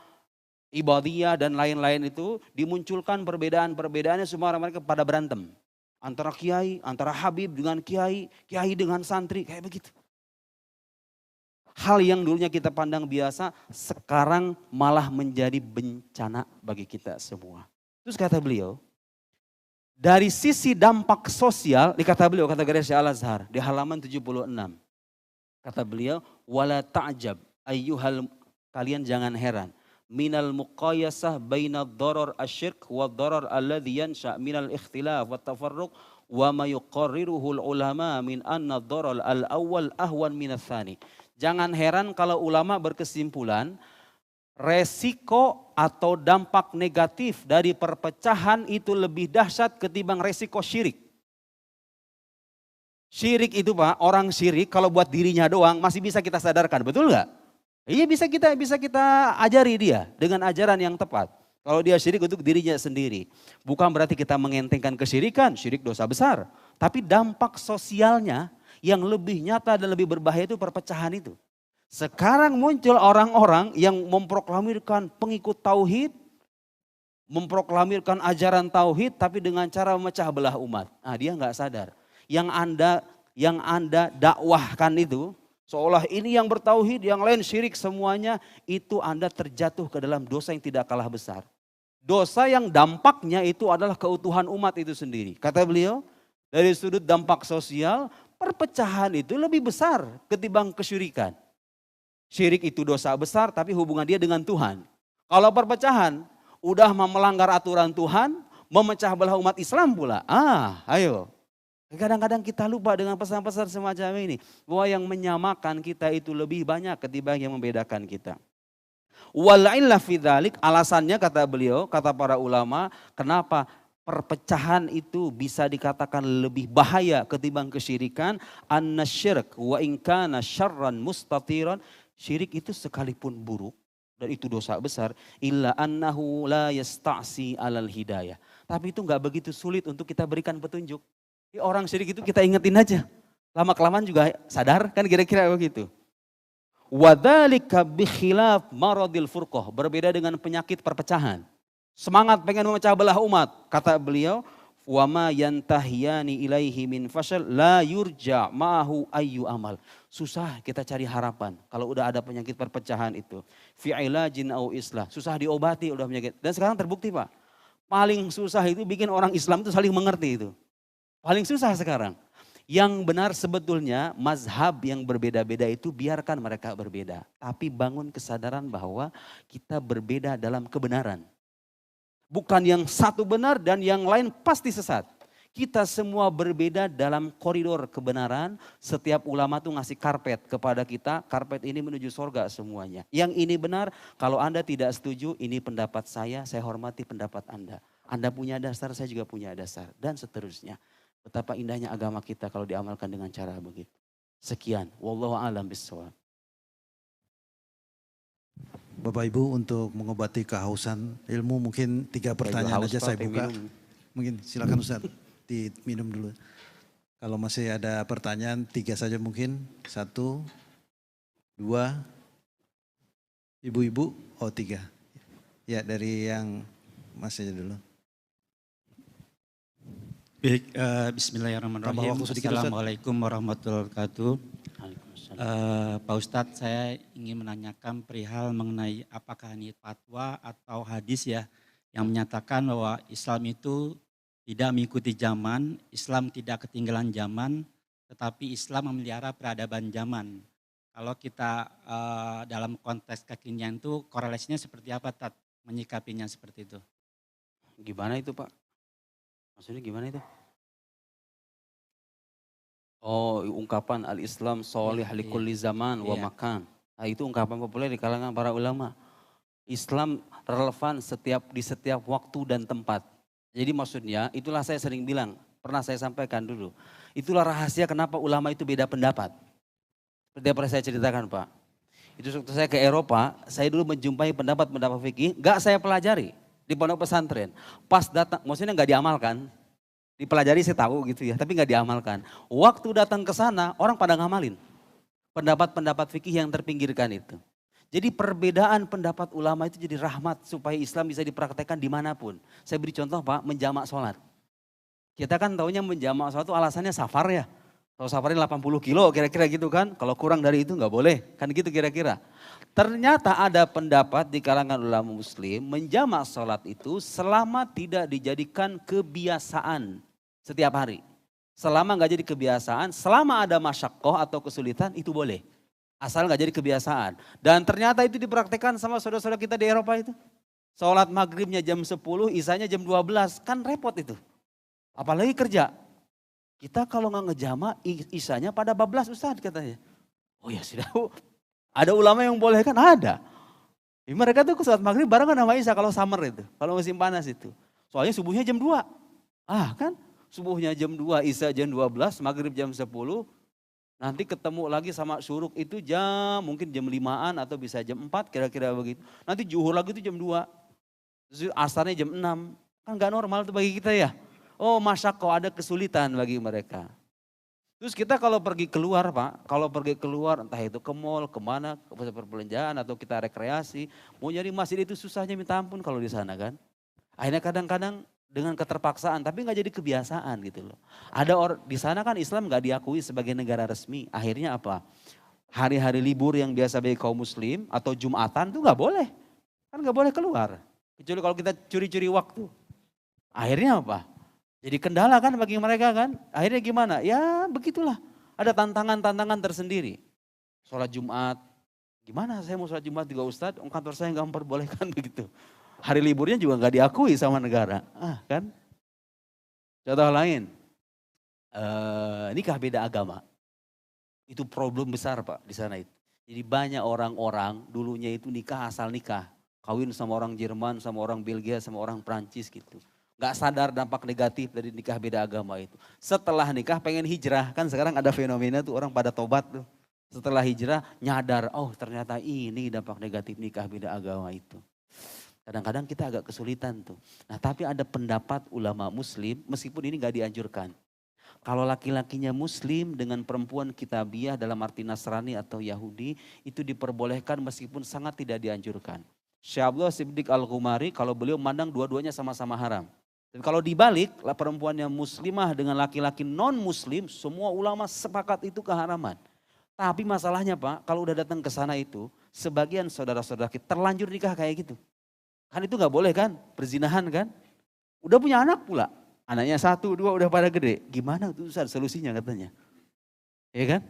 Ibadiyah dan lain-lain itu. Dimunculkan perbedaan-perbedaannya semua orang mereka pada berantem. Antara kiai, antara habib dengan kiai, kiai dengan santri, kayak begitu. Hal yang dulunya kita pandang biasa, sekarang malah menjadi bencana bagi kita semua. Terus kata beliau, dari sisi dampak sosial, dikata beliau, kata Ghadir Syekh Al-Azhar, di halaman 76. Kata beliau, wala ta'jab ayyuhal, kalian jangan heran. Minal muqayasah baina dharar asyirk wa dharar alladhi yansha minal ikhtilaf wa tafarruq wa ma yuqarriruhul ulama min anna dharar al-awwal ahwan minas tsani. Jangan heran kalau ulama berkesimpulan resiko atau dampak negatif dari perpecahan itu lebih dahsyat ketimbang resiko syirik. Syirik itu Pak, orang syirik kalau buat dirinya doang masih bisa kita sadarkan, betul nggak? Iya bisa kita ajari dia dengan ajaran yang tepat. Kalau dia syirik untuk dirinya sendiri. Bukan berarti kita mengentengkan kesyirikan, syirik dosa besar. Tapi dampak sosialnya yang lebih nyata dan lebih berbahaya itu perpecahan itu. Sekarang muncul orang-orang yang memproklamirkan pengikut tauhid, memproklamirkan ajaran tauhid tapi dengan cara memecah belah umat. Dia nggak sadar. Yang Anda dakwahkan itu, seolah ini yang bertauhid, yang lain syirik semuanya, itu Anda terjatuh ke dalam dosa yang tidak kalah besar. Dosa yang dampaknya itu adalah keutuhan umat itu sendiri. Kata beliau, dari sudut dampak sosial, perpecahan itu lebih besar ketimbang kesyirikan. Syirik itu dosa besar tapi hubungan dia dengan Tuhan. Kalau perpecahan, udah melanggar aturan Tuhan, memecah belah umat Islam pula. Ayo. Kadang-kadang kita lupa dengan pesan-pesan semacam ini. Bahwa yang menyamakan kita itu lebih banyak ketimbang yang membedakan kita. Wala'illah fidzalik, alasannya kata beliau, kata para ulama, kenapa perpecahan itu bisa dikatakan lebih bahaya ketimbang kesyirikan. Anna syirk wa inkana syarran mustatiran. Syirik itu sekalipun buruk dan itu dosa besar. Illa annahu la yasta'si alal hidayah. Tapi itu gak begitu sulit untuk kita berikan petunjuk. Orang syirik itu kita ingetin aja. Lama-kelamaan juga sadar, kan kira-kira begitu. Wadzalika bikhilaf maradil furqah. Berbeda dengan penyakit perpecahan. Semangat pengen memecah belah umat. Kata beliau, wa ma yantahiyani ilaihi min fashal la yurja ma'ahu ayyu amal. Susah kita cari harapan kalau udah ada penyakit perpecahan itu. Fi ilajin au islah. Susah diobati udah penyakit. Dan sekarang terbukti Pak. Paling susah itu bikin orang Islam itu saling mengerti itu. Paling susah sekarang. Yang benar sebetulnya mazhab yang berbeda-beda itu biarkan mereka berbeda. Tapi bangun kesadaran bahwa kita berbeda dalam kebenaran. Bukan yang satu benar dan yang lain pasti sesat. Kita semua berbeda dalam koridor kebenaran. Setiap ulama tuh ngasih karpet kepada kita. Karpet ini menuju surga semuanya. Yang ini benar, kalau Anda tidak setuju, ini pendapat saya hormati pendapat Anda. Anda punya dasar, saya juga punya dasar. Dan seterusnya. Betapa indahnya agama kita kalau diamalkan dengan cara begitu. Sekian. Wallahu a'lam bishawab. Bapak Ibu untuk mengobati kehausan ilmu mungkin 3 pertanyaan aja saya buka. Mungkin silakan Ustaz diminum dulu. Kalau masih ada pertanyaan 3 saja mungkin. 1, 2, ibu-ibu, 3. Ya dari yang masih aja dulu. Baik, bismillahirrahmanirrahim. Assalamualaikum warahmatullahi wabarakatuh. Pak Ustadz, saya ingin menanyakan perihal mengenai apakah ini fatwa atau hadis ya yang menyatakan bahwa Islam itu tidak mengikuti zaman, Islam tidak ketinggalan zaman, tetapi Islam memelihara peradaban zaman. Kalau kita dalam konteks kekinian itu korelasinya seperti apa, Tat? Menyikapinya seperti itu. Gimana itu Pak? Maksudnya gimana itu? Oh, ungkapan al-Islam sholih Iya, likulli zaman wa iya. makan. Nah, itu ungkapan populer di kalangan para ulama. Islam relevan di setiap waktu dan tempat. Jadi maksudnya, itulah saya sering bilang, pernah saya sampaikan dulu. Itulah rahasia kenapa ulama itu beda pendapat. Seperti yang pernah saya ceritakan, Pak. Itu waktu saya ke Eropa, saya dulu menjumpai pendapat-pendapat fikih, gak saya pelajari di pondok pesantren. Pas datang, maksudnya gak diamalkan. Dipelajari saya tahu gitu ya, tapi nggak diamalkan. Waktu datang ke sana, orang pada ngamalin pendapat-pendapat fikih yang terpinggirkan itu. Jadi perbedaan pendapat ulama itu jadi rahmat supaya Islam bisa dipraktekkan dimanapun. Saya beri contoh Pak, menjamak sholat. Kita kan taunya menjamak sholat itu alasannya safar ya. Kalau safarnya 80 kilo kira-kira gitu kan, kalau kurang dari itu nggak boleh, kan gitu kira-kira. Ternyata ada pendapat di kalangan ulama muslim, menjamak sholat itu selama tidak dijadikan kebiasaan setiap hari. Selama nggak jadi kebiasaan, selama ada masyakoh atau kesulitan itu boleh. Asal nggak jadi kebiasaan. Dan ternyata itu dipraktekkan sama saudara-saudara kita di Eropa itu. Sholat maghribnya jam 10, isanya jam 12, kan repot itu. Apalagi kerja. Kita kalau nggak ngejama, isanya pada bablas Ustaz katanya. Oh ya sudah, ada ulama yang boleh kan? Ada. Mereka tuh ke sholat maghrib barengan sama Isya kalau summer itu, kalau musim panas itu. Soalnya subuhnya jam 2. Kan? Subuhnya jam 2, Isya jam 12, maghrib jam 10. Nanti ketemu lagi sama syuruk itu mungkin jam 5-an atau bisa jam 4 kira-kira begitu. Nanti zuhur lagi itu jam 2. Terus asarnya jam 6. Kan gak normal tuh bagi kita ya. Oh masyakoh ada kesulitan bagi mereka. Terus kita kalau pergi keluar Pak, kalau pergi keluar entah itu ke mall, kemana, ke pusat perbelanjaan atau kita rekreasi. Mau nyari masjid itu susahnya minta ampun kalau di sana kan. Akhirnya kadang-kadang dengan keterpaksaan, tapi nggak jadi kebiasaan gitu loh. Ada di sana kan Islam nggak diakui sebagai negara resmi. Akhirnya apa? Hari-hari libur yang biasa bagi kaum muslim atau Jumatan tuh nggak boleh. Kan nggak boleh keluar. Kecuali kalau kita curi-curi waktu. Akhirnya apa? Jadi kendala kan bagi mereka kan. Akhirnya gimana? Ya begitulah. Ada tantangan-tantangan tersendiri. Sholat Jumat. Gimana saya mau sholat Jumat juga Ustadz? Kantor saya nggak memperbolehkan begitu. Hari liburnya juga nggak diakui sama negara, kan? Contoh lain, nikah beda agama, itu problem besar Pak di sana itu. Jadi banyak orang-orang dulunya itu nikah asal nikah, kawin sama orang Jerman, sama orang Belgia, sama orang Prancis gitu. Nggak sadar dampak negatif dari nikah beda agama itu. Setelah nikah pengen hijrah, kan sekarang ada fenomena tuh orang pada tobat tuh. Setelah hijrah nyadar, oh ternyata ini dampak negatif nikah beda agama itu. Kadang-kadang kita agak kesulitan tuh. Nah tapi ada pendapat ulama muslim meskipun ini gak dianjurkan. Kalau laki-lakinya muslim dengan perempuan kitabiah dalam arti Nasrani atau Yahudi itu diperbolehkan meskipun sangat tidak dianjurkan. Syekh Abdullah Siddiq Al-Ghumari kalau beliau memandang dua-duanya sama-sama haram. Dan kalau dibalik perempuannya muslimah dengan laki-laki non muslim semua ulama sepakat itu keharaman. Tapi masalahnya Pak kalau udah datang ke sana itu sebagian saudara-saudara kita terlanjur nikah kayak gitu. Kan itu gak boleh kan, perzinahan kan. Udah punya anak pula, anaknya 1, 2 udah pada gede. Gimana tuh Ustaz solusinya katanya. Iya kan?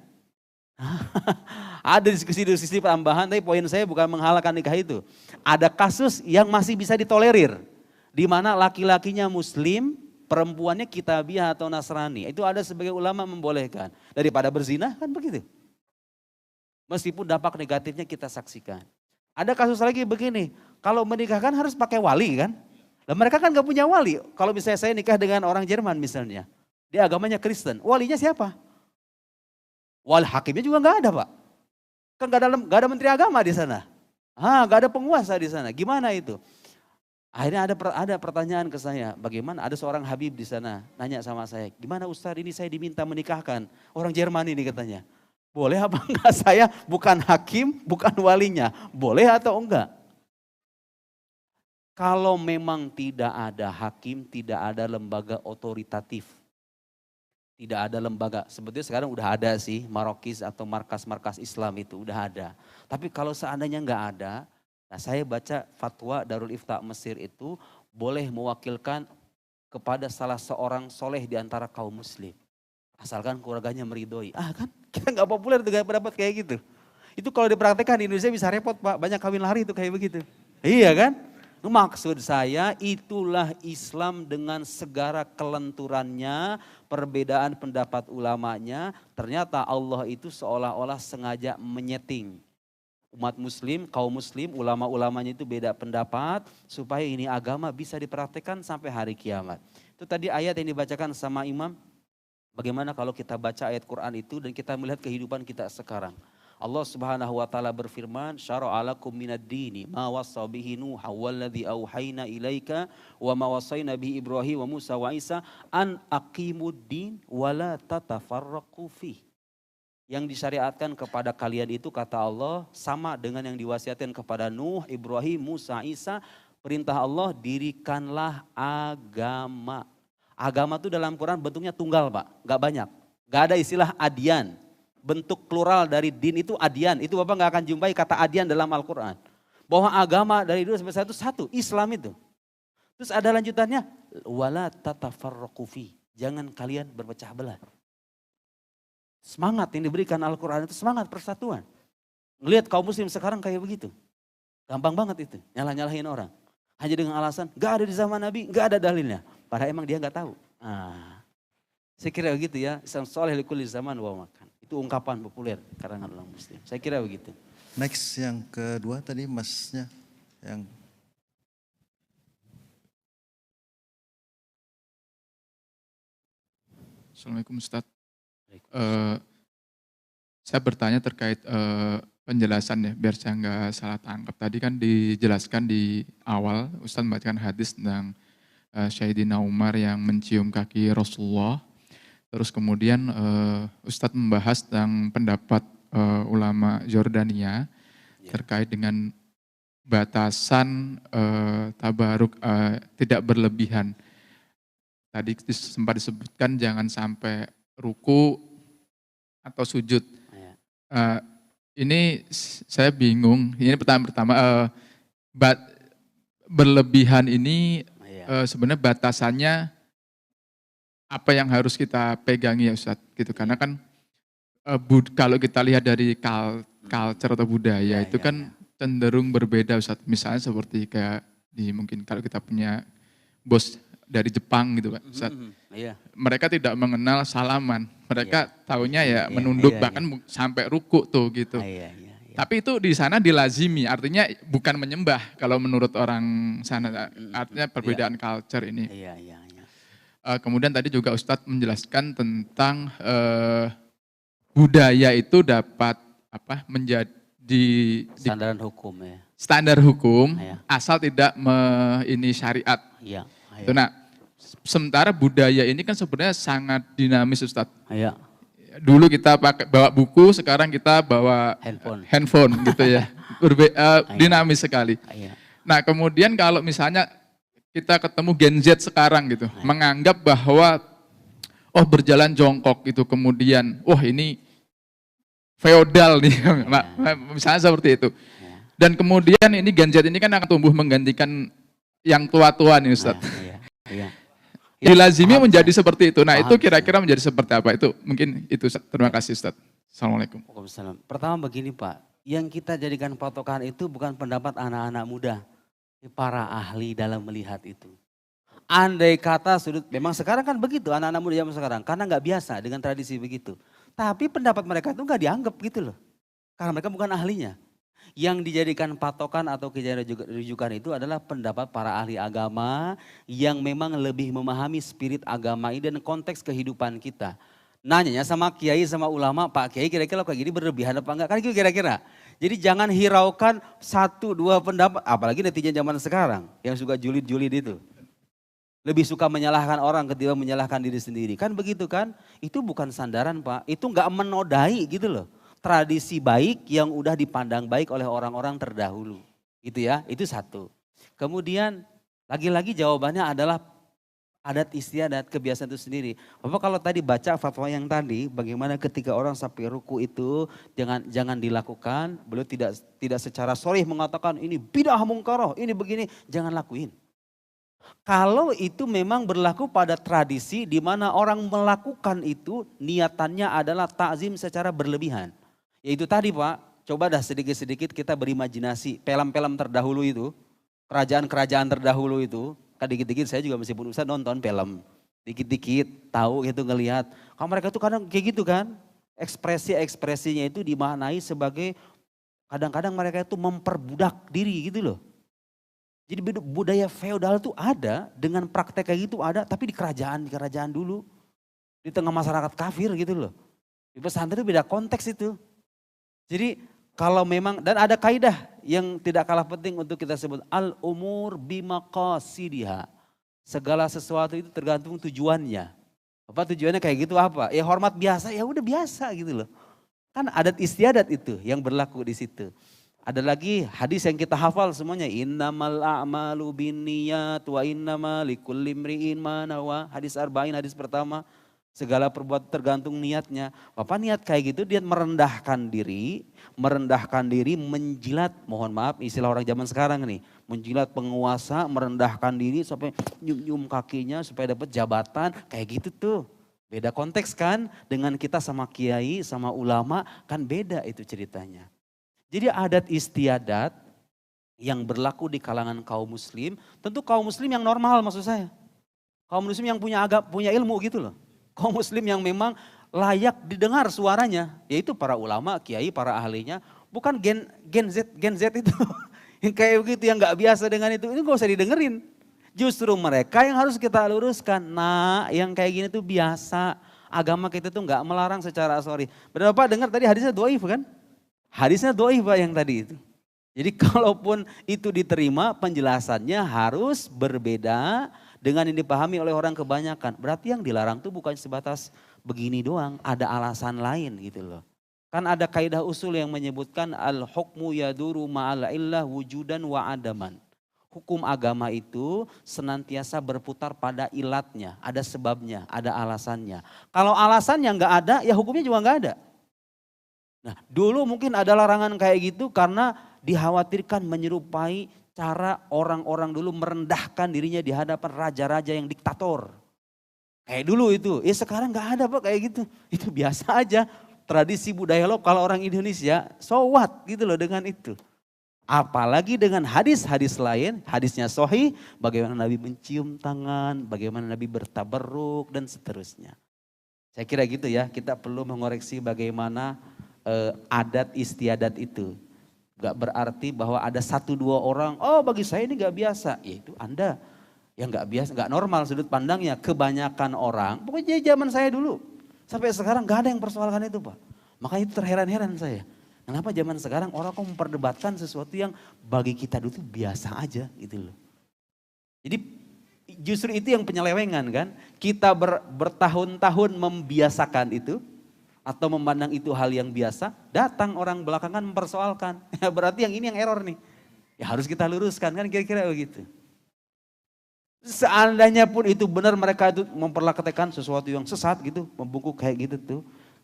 Ada diskusi-diskusi tambahan, tapi poin saya bukan menghalalkan nikah itu. Ada kasus yang masih bisa ditolerir. Di mana laki-lakinya muslim, perempuannya kitabiah atau Nasrani. Itu ada sebagai ulama membolehkan. Daripada berzina kan begitu. Meskipun dampak negatifnya kita saksikan. Ada kasus lagi begini, kalau menikahkan harus pakai wali kan. Dan mereka kan gak punya wali. Kalau misalnya saya nikah dengan orang Jerman misalnya. Dia agamanya Kristen, walinya siapa? Wali hakimnya juga gak ada Pak. Kan gak ada menteri agama di sana. Gak ada penguasa di sana, gimana itu? Akhirnya ada pertanyaan ke saya, bagaimana ada seorang Habib di sana nanya sama saya, gimana Ustaz ini saya diminta menikahkan orang Jerman ini katanya. Boleh apa enggak, saya bukan hakim, bukan walinya. Boleh atau enggak? Kalau memang tidak ada hakim, tidak ada lembaga otoritatif. Tidak ada lembaga, sebetulnya sekarang udah ada sih, marokis atau markas-markas Islam itu udah ada. Tapi kalau seandainya enggak ada, nah saya baca fatwa Darul Ifta Mesir itu boleh mewakilkan kepada salah seorang soleh di antara kaum muslim. Asalkan keluarganya meridhoi. Kan kita gak populer tuh pendapat kayak gitu. Itu kalau dipraktekkan di Indonesia bisa repot Pak. Banyak kawin lari itu kayak begitu. Iya kan? Maksud saya itulah Islam dengan segala kelenturannya, perbedaan pendapat ulamanya. Ternyata Allah itu seolah-olah sengaja menyeting. Umat muslim, kaum muslim, ulama-ulamanya itu beda pendapat supaya ini agama bisa dipraktekkan sampai hari kiamat. Itu tadi ayat yang dibacakan sama imam. Bagaimana kalau kita baca ayat Quran itu dan kita melihat kehidupan kita sekarang. Allah Subhanahu wa taala berfirman, "Syara'a lakum minad dini ma wassa bihi Nuha walladzi auhayna ilaika wa ma wassayna bihi Ibrahim wa Musa wa Isa an aqimuddin wa la tatafarraqu fi." Yang disyariatkan kepada kalian itu kata Allah sama dengan yang diwasiatkan kepada Nuh, Ibrahim, Musa, Isa. Perintah Allah, dirikanlah agama. Agama itu dalam Quran bentuknya tunggal, Pak, enggak banyak. Enggak ada istilah adian. Bentuk plural dari din itu adian. Itu Bapak nggak akan jumpai kata adian dalam Al-Quran. Bahwa agama dari dulu sampai satu, Islam itu. Terus ada lanjutannya, wala tatafarraqu fi. Jangan kalian berpecah belah. Semangat yang diberikan Al-Quran itu semangat persatuan. Ngelihat kaum muslim sekarang kayak begitu. Gampang banget itu, nyalah-nyalahin orang. Hanya dengan alasan, gak ada di zaman Nabi, gak ada dalilnya. Padahal emang dia gak tahu. Saya kira begitu ya, Islam soleh likulli zaman wa makan. Itu ungkapan populer karangan orang muslim. Saya kira begitu. Next yang kedua tadi masnya yang Assalamualaikum Ustaz. Saya bertanya terkait penjelasan ya, biar saya nggak salah tangkap. Tadi kan dijelaskan di awal, Ustaz membacakan hadis tentang Sayyidina Umar yang mencium kaki Rasulullah. Terus kemudian Ustadz membahas tentang pendapat ulama Jordania terkait dengan batasan tabaruk tidak berlebihan. Tadi sempat disebutkan jangan sampai ruku atau sujud. Ini saya bingung, ini pertanyaan pertama, berlebihan ini sebenarnya batasannya apa yang harus kita pegangi ya Ustadz gitu, karena kan kalau kita lihat dari culture atau budaya itu kan cenderung berbeda Ustadz. Misalnya seperti kayak mungkin kalau kita punya bos dari Jepang gitu Pak Ustadz, mereka tidak mengenal salaman, mereka taunya ya menunduk bahkan sampai ruku tuh gitu. Tapi itu di sana dilazimi, artinya bukan menyembah kalau menurut orang sana, artinya perbedaan culture ini. Kemudian tadi juga Ustadz menjelaskan tentang budaya itu dapat menjadi Standar hukum ya. Standar hukum asal tidak ini syariat. Itu nah, sementara budaya ini kan sebenarnya sangat dinamis Ustadz. Dulu kita bawa buku, sekarang kita bawa handphone gitu ya. Dinamis sekali. Nah kemudian kalau misalnya kita ketemu Gen Z sekarang gitu, menganggap bahwa berjalan jongkok gitu, kemudian ini feodal nih, misalnya seperti itu. Dan kemudian ini Gen Z ini kan akan tumbuh menggantikan yang tua-tua nih Ustaz. Dilazimi menjadi seperti itu. Nah itu kira-kira menjadi seperti apa? Itu mungkin itu Ustaz. Terima kasih Ustaz. Assalamualaikum. Pertama begini Pak, yang kita jadikan patokan itu bukan pendapat anak-anak muda. Para ahli dalam melihat itu. Andai kata memang sekarang kan begitu anak-anak muda zaman sekarang. Karena nggak biasa dengan tradisi begitu. Tapi pendapat mereka itu nggak dianggap gitu loh. Karena mereka bukan ahlinya. Yang dijadikan patokan atau rujukan itu adalah pendapat para ahli agama yang memang lebih memahami spirit agama ini dan konteks kehidupan kita. Nanyanya sama kiai sama ulama, Pak Kiai kira-kira kayak gini berlebihan apa enggak? Kan gitu kira-kira. Jadi jangan hiraukan 1-2 pendapat, apalagi netizen zaman sekarang yang suka julid-julid itu. Lebih suka menyalahkan orang ketimbang menyalahkan diri sendiri. Kan begitu kan? Itu bukan sandaran Pak, itu enggak menodai gitu loh. Tradisi baik yang udah dipandang baik oleh orang-orang terdahulu. Gitu ya, itu satu. Kemudian lagi-lagi jawabannya adalah adat istiadat, kebiasaan itu sendiri. Bapak kalau tadi baca fatwa yang tadi, bagaimana ketika orang sampai ruku itu jangan dilakukan, beliau tidak secara sharih mengatakan ini bidah mungkaroh, ini begini, jangan lakuin. Kalau itu memang berlaku pada tradisi di mana orang melakukan itu niatannya adalah takzim secara berlebihan. Yaitu tadi Pak, coba dah sedikit-sedikit kita berimajinasi, film-film terdahulu itu. kerajaan-kerajaan terdahulu itu, kan dikit-dikit saya juga meskipun Ustaz nonton film. Dikit-dikit tahu gitu ngelihat. Kalau mereka tuh kadang kayak gitu kan. Ekspresi-ekspresinya itu dimaknai sebagai kadang-kadang mereka itu memperbudak diri gitu loh. Jadi budaya feodal tuh ada, dengan praktek kayak gitu ada, tapi di kerajaan dulu. Di tengah masyarakat kafir gitu loh. Di pesantren itu beda konteks itu. Jadi kalau memang, dan ada kaidah yang tidak kalah penting untuk kita sebut. Al-umur bimaqasidiha. Segala sesuatu itu tergantung tujuannya. Apa tujuannya kayak gitu apa? Ya hormat biasa, ya udah biasa gitu loh. Kan adat istiadat itu yang berlaku di situ. Ada lagi hadis yang kita hafal semuanya. Innamal a'malu binniyat wa innama likulli imri'in ma nawa. Hadis arba'in, hadis pertama. Segala perbuatan tergantung niatnya. Bapak niat kayak gitu dia merendahkan diri menjilat, mohon maaf istilah orang zaman sekarang nih. Menjilat penguasa, merendahkan diri sampai nyium kakinya supaya dapat jabatan. Kayak gitu tuh. Beda konteks kan dengan kita sama kiai, sama ulama kan beda itu ceritanya. Jadi adat istiadat yang berlaku di kalangan kaum muslim, tentu kaum muslim yang normal maksud saya. Kaum muslim yang punya ilmu gitu loh. Kaum muslim yang memang layak didengar suaranya, yaitu para ulama, kiai, para ahlinya, bukan Gen Z itu. Yang kayak begitu yang gak biasa dengan itu gak usah didengerin. Justru mereka yang harus kita luruskan. Nah, yang kayak gini tuh biasa. Agama kita tuh gak melarang secara sorry. Benar Bapak dengar tadi hadisnya dhaif kan? Hadisnya dhaif Pak yang tadi itu. Jadi kalaupun itu diterima penjelasannya harus berbeda dengan yang dipahami oleh orang kebanyakan. Berarti yang dilarang tuh bukan sebatas begini doang, ada alasan lain gitu loh. Kan ada kaidah usul yang menyebutkan al-hukmu yaduru ma'al illah wujudan wa adaman. Hukum agama itu senantiasa berputar pada ilatnya, ada sebabnya, ada alasannya. Kalau alasannya nggak ada, ya hukumnya juga nggak ada. Nah dulu mungkin ada larangan kayak gitu karena dikhawatirkan menyerupai cara orang-orang dulu merendahkan dirinya di hadapan raja-raja yang diktator. Kayak dulu itu, sekarang nggak ada Pak kayak gitu. Itu biasa aja, tradisi budaya lokal orang Indonesia, so what gitu loh dengan itu. Apalagi dengan hadis-hadis lain, hadisnya sahih, bagaimana Nabi mencium tangan, bagaimana Nabi bertabarruk dan seterusnya. Saya kira gitu ya, kita perlu mengoreksi bagaimana adat istiadat itu. Gak berarti bahwa ada 1-2 orang, oh bagi saya ini gak biasa. Ya itu Anda yang gak biasa, gak normal sudut pandangnya. Kebanyakan orang, pokoknya zaman saya dulu. Sampai sekarang gak ada yang persoalkan itu Pak. Makanya itu terheran-heran saya. Kenapa zaman sekarang orang kok memperdebatkan sesuatu yang bagi kita dulu itu biasa aja gitu loh. Jadi justru itu yang penyelewengan kan. Kita bertahun-tahun membiasakan itu. Atau memandang itu hal yang biasa, datang orang belakangan mempersoalkan. Ya berarti yang ini yang error nih. Ya harus kita luruskan kan kira-kira begitu. Seandainya pun itu benar mereka itu memperlakukan sesuatu yang sesat gitu, membungkuk kayak gitu tuh.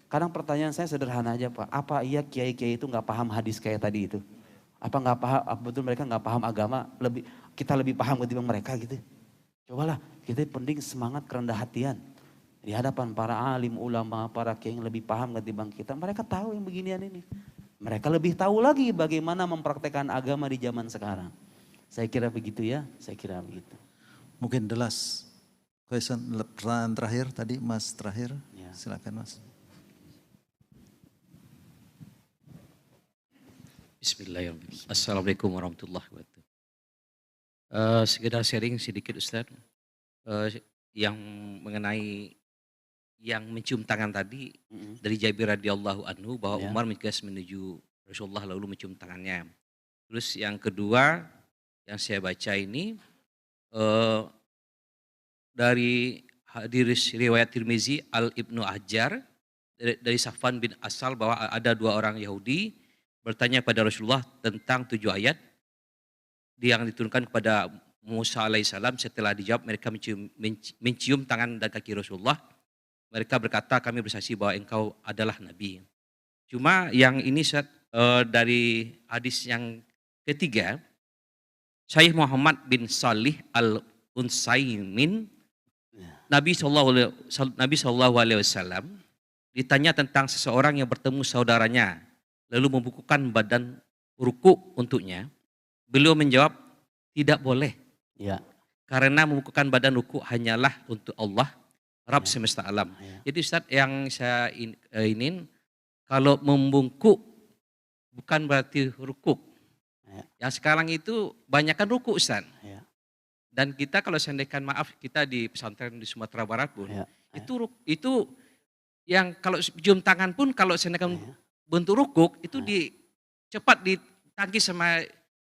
Kadang pertanyaan saya sederhana aja Pak, apa iya kiai-kiai itu gak paham hadis kayak tadi itu? Apa gak paham, betul mereka gak paham agama, kita lebih paham ketimbang mereka gitu. Cobalah kita penting semangat kerendah hatian. Di hadapan para alim, ulama, para kiai yang lebih paham ketimbang kita. Mereka tahu yang beginian ini. Mereka lebih tahu lagi bagaimana mempraktekkan agama di zaman sekarang. Saya kira begitu ya, saya kira begitu. Mungkin the last question, pertanyaan terakhir tadi Mas terakhir. Ya. Silakan Mas. Bismillahirrahmanirrahim. Assalamualaikum warahmatullahi wabarakatuh. Sekedar sharing sedikit Ustaz. Yang mengenai yang mencium tangan tadi dari Jabir radhiyallahu anhu bahwa Umar menuju Rasulullah lalu mencium tangannya. Terus yang kedua yang saya baca ini dari hadis riwayat Tirmizi Al-Ibnu Ahjar dari Safwan bin Asal bahwa ada 2 orang Yahudi bertanya kepada Rasulullah tentang 7 ayat yang diturunkan kepada Musa alaihissalam. Setelah dijawab mereka mencium tangan dan kaki Rasulullah. Mereka berkata kami bersaksi bahwa engkau adalah Nabi. Cuma yang ini dari hadis yang ketiga, Syekh Muhammad bin Salih Al-Utsaimin, Nabi SAW ditanya tentang seseorang yang bertemu saudaranya, lalu membukukan badan ruku untuknya. Beliau menjawab, tidak boleh. Ya. Karena membungkukkan badan ruku hanyalah untuk Allah, Rabb semesta alam. Jadi Ustaz, yang saya ingin, kalau membungkuk bukan berarti rukuk. Yang sekarang itu banyakkan ruku Ustaz. Dan kita kalau seandainya maaf kita di pesantren di Sumatera Barat pun, itu yang kalau cium tangan pun kalau seandainya bentuk rukuk itu cepat ditangkis sama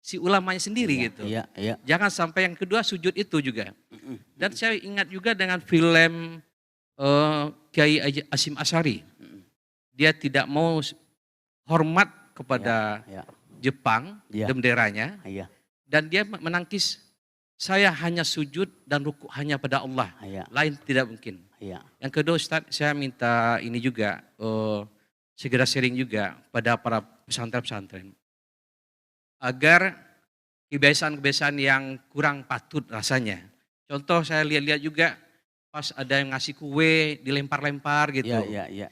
si ulamanya sendiri gitu. Jangan sampai yang kedua sujud itu juga. Dan saya ingat juga dengan film Kiai Hasyim Asy'ari. Dia tidak mau hormat kepada Jepang, benderanya. Dan dia menangkis, saya hanya sujud dan rukuk hanya pada Allah. Lain tidak mungkin. Yang kedua Ustaz, saya minta ini juga segera sharing juga pada para pesantren-pesantren. Agar kebiasaan-kebiasaan yang kurang patut rasanya. Contoh saya lihat-lihat juga pas ada yang ngasih kue dilempar-lempar gitu.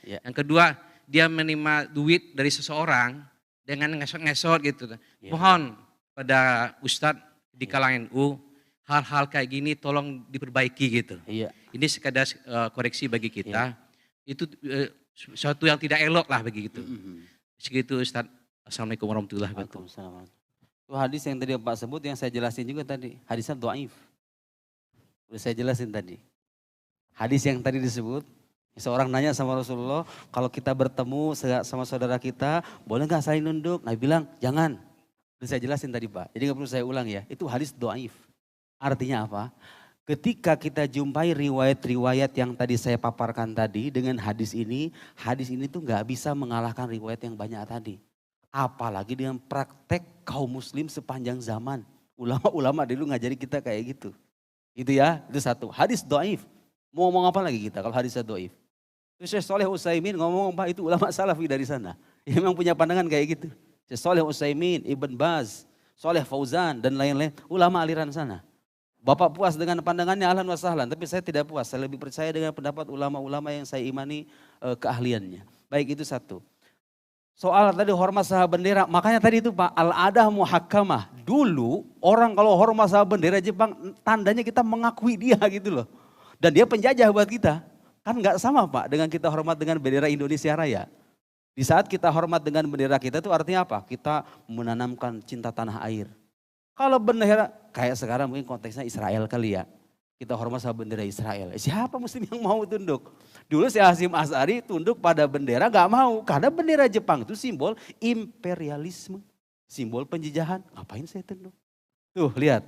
Yang kedua dia menerima duit dari seseorang dengan ngesot-ngesot gitu. Mohon pada Ustadz di kalangan NU hal-hal kayak gini tolong diperbaiki gitu. Ini sekadar koreksi bagi kita. Itu suatu yang tidak elok lah begitu. Segitu Ustadz. Assalamualaikum warahmatullahi wabarakatuh. Itu hadis yang tadi Pak sebut yang saya jelasin juga tadi. Hadisnya dhaif. Udah saya jelasin tadi. Hadis yang tadi disebut, seorang nanya sama Rasulullah, kalau kita bertemu sama saudara kita, boleh nggak saling nunduk? Nabi bilang, jangan. Udah saya jelasin tadi Pak, jadi nggak perlu saya ulang ya. Itu hadis dhaif. Artinya apa? Ketika kita jumpai riwayat-riwayat yang tadi saya paparkan tadi dengan hadis ini tuh nggak bisa mengalahkan riwayat yang banyak tadi. Apalagi dengan praktek kaum muslim sepanjang zaman. Ulama-ulama dulu ngajari kita kayak gitu. Itu ya, itu satu. Hadis dhaif. Mau ngomong apa lagi kita kalau hadisnya dhaif? Syekh Shalih Utsaimin ngomong Pak, itu ulama salafi dari sana. Yang memang punya pandangan kayak gitu. Syekh Shalih Utsaimin, Ibn Baz, Shalih Fauzan dan lain-lain. Ulama aliran sana. Bapak puas dengan pandangannya ahlan wa sahlan. Tapi saya tidak puas. Saya lebih percaya dengan pendapat ulama-ulama yang saya imani keahliannya. Baik, itu satu. Soal tadi hormat sahabat bendera, makanya tadi itu Pak, al-adah muhakkamah. Dulu orang kalau hormat sahabat bendera Jepang, tandanya kita mengakui dia gitu loh. Dan dia penjajah buat kita. Kan nggak sama Pak dengan kita hormat dengan bendera Indonesia Raya. Di saat kita hormat dengan bendera kita itu artinya apa? Kita menanamkan cinta tanah air. Kalau bendera, kayak sekarang mungkin konteksnya Israel kali ya. Kita hormat sama bendera Israel. Siapa muslim yang mau tunduk? Dulu si Hasyim Asy'ari tunduk pada bendera gak mau. Karena bendera Jepang itu simbol imperialisme. Simbol penjajahan. Ngapain saya tunduk? Tuh lihat.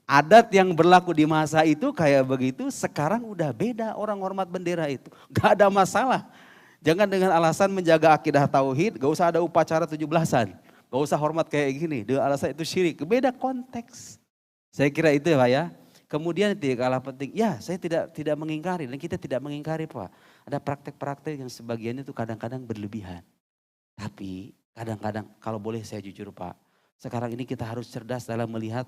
Adat yang berlaku di masa itu kayak begitu. Sekarang udah beda orang hormat bendera itu. Gak ada masalah. Jangan dengan alasan menjaga akidah tauhid. Gak usah ada upacara 17-an. Gak usah hormat kayak gini. Dengan alasan itu syirik. Beda konteks. Saya kira itu ya Pak ya. Kemudian tidak kalah penting, ya saya tidak mengingkari dan kita tidak mengingkari Pak. Ada praktek-praktek yang sebagian itu kadang-kadang berlebihan. Tapi kadang-kadang kalau boleh saya jujur Pak, sekarang ini kita harus cerdas dalam melihat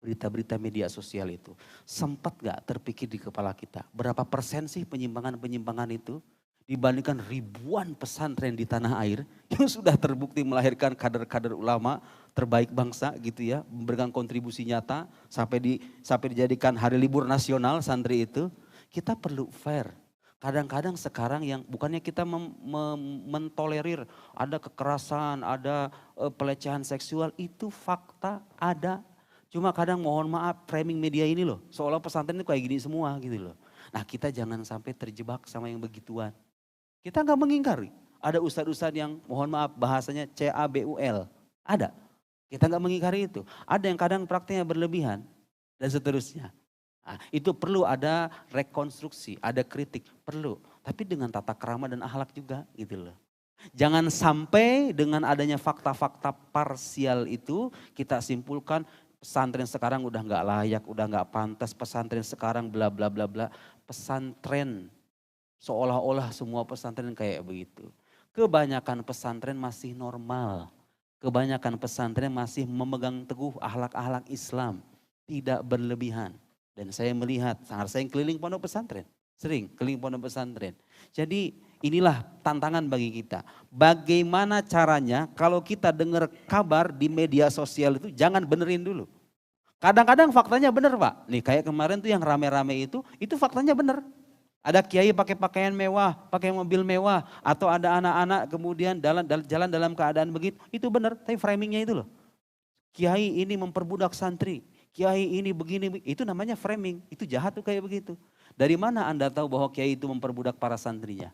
berita-berita media sosial itu. Sempat gak terpikir di kepala kita, berapa persen sih penyimpangan-penyimpangan itu dibandingkan ribuan pesantren di tanah air yang sudah terbukti melahirkan kader-kader ulama terbaik bangsa gitu ya, memberikan kontribusi nyata sampai dijadikan hari libur nasional santri itu. Kita perlu fair. Kadang-kadang sekarang yang bukannya kita mentolerir ada kekerasan, ada pelecehan seksual, itu fakta ada. Cuma kadang mohon maaf framing media ini loh, seolah pesantren itu kayak gini semua gitu loh. Nah kita jangan sampai terjebak sama yang begituan. Kita nggak mengingkari. Ada ustadz-ustadz yang mohon maaf bahasanya CABUL. Ada. Kita nggak mengingkari itu. Ada yang kadang praktiknya berlebihan dan seterusnya. Nah, itu perlu ada rekonstruksi, ada kritik, perlu. Tapi dengan tata krama dan akhlak juga gitu loh. Jangan sampai dengan adanya fakta-fakta parsial itu kita simpulkan pesantren sekarang udah nggak layak, udah nggak pantas, pesantren sekarang bla bla bla bla. Pesantren seolah-olah semua pesantren kayak begitu. Kebanyakan pesantren masih normal. Kebanyakan pesantren masih memegang teguh akhlak-akhlak Islam. Tidak berlebihan. Dan saya melihat, saya keliling pondok pesantren. Sering keliling pondok pesantren. Jadi inilah tantangan bagi kita. Bagaimana caranya kalau kita dengar kabar di media sosial itu jangan benerin dulu. Kadang-kadang faktanya benar Pak. Nih kayak kemarin tuh yang rame-rame itu faktanya benar. Ada kiai pakai pakaian mewah, pakai mobil mewah, atau ada anak-anak kemudian jalan dalam keadaan begitu, itu benar. Tapi framingnya itu loh. Kiai ini memperbudak santri, kiai ini begini, itu namanya framing. Itu jahat tuh kayak begitu. Dari mana Anda tahu bahwa kiai itu memperbudak para santrinya?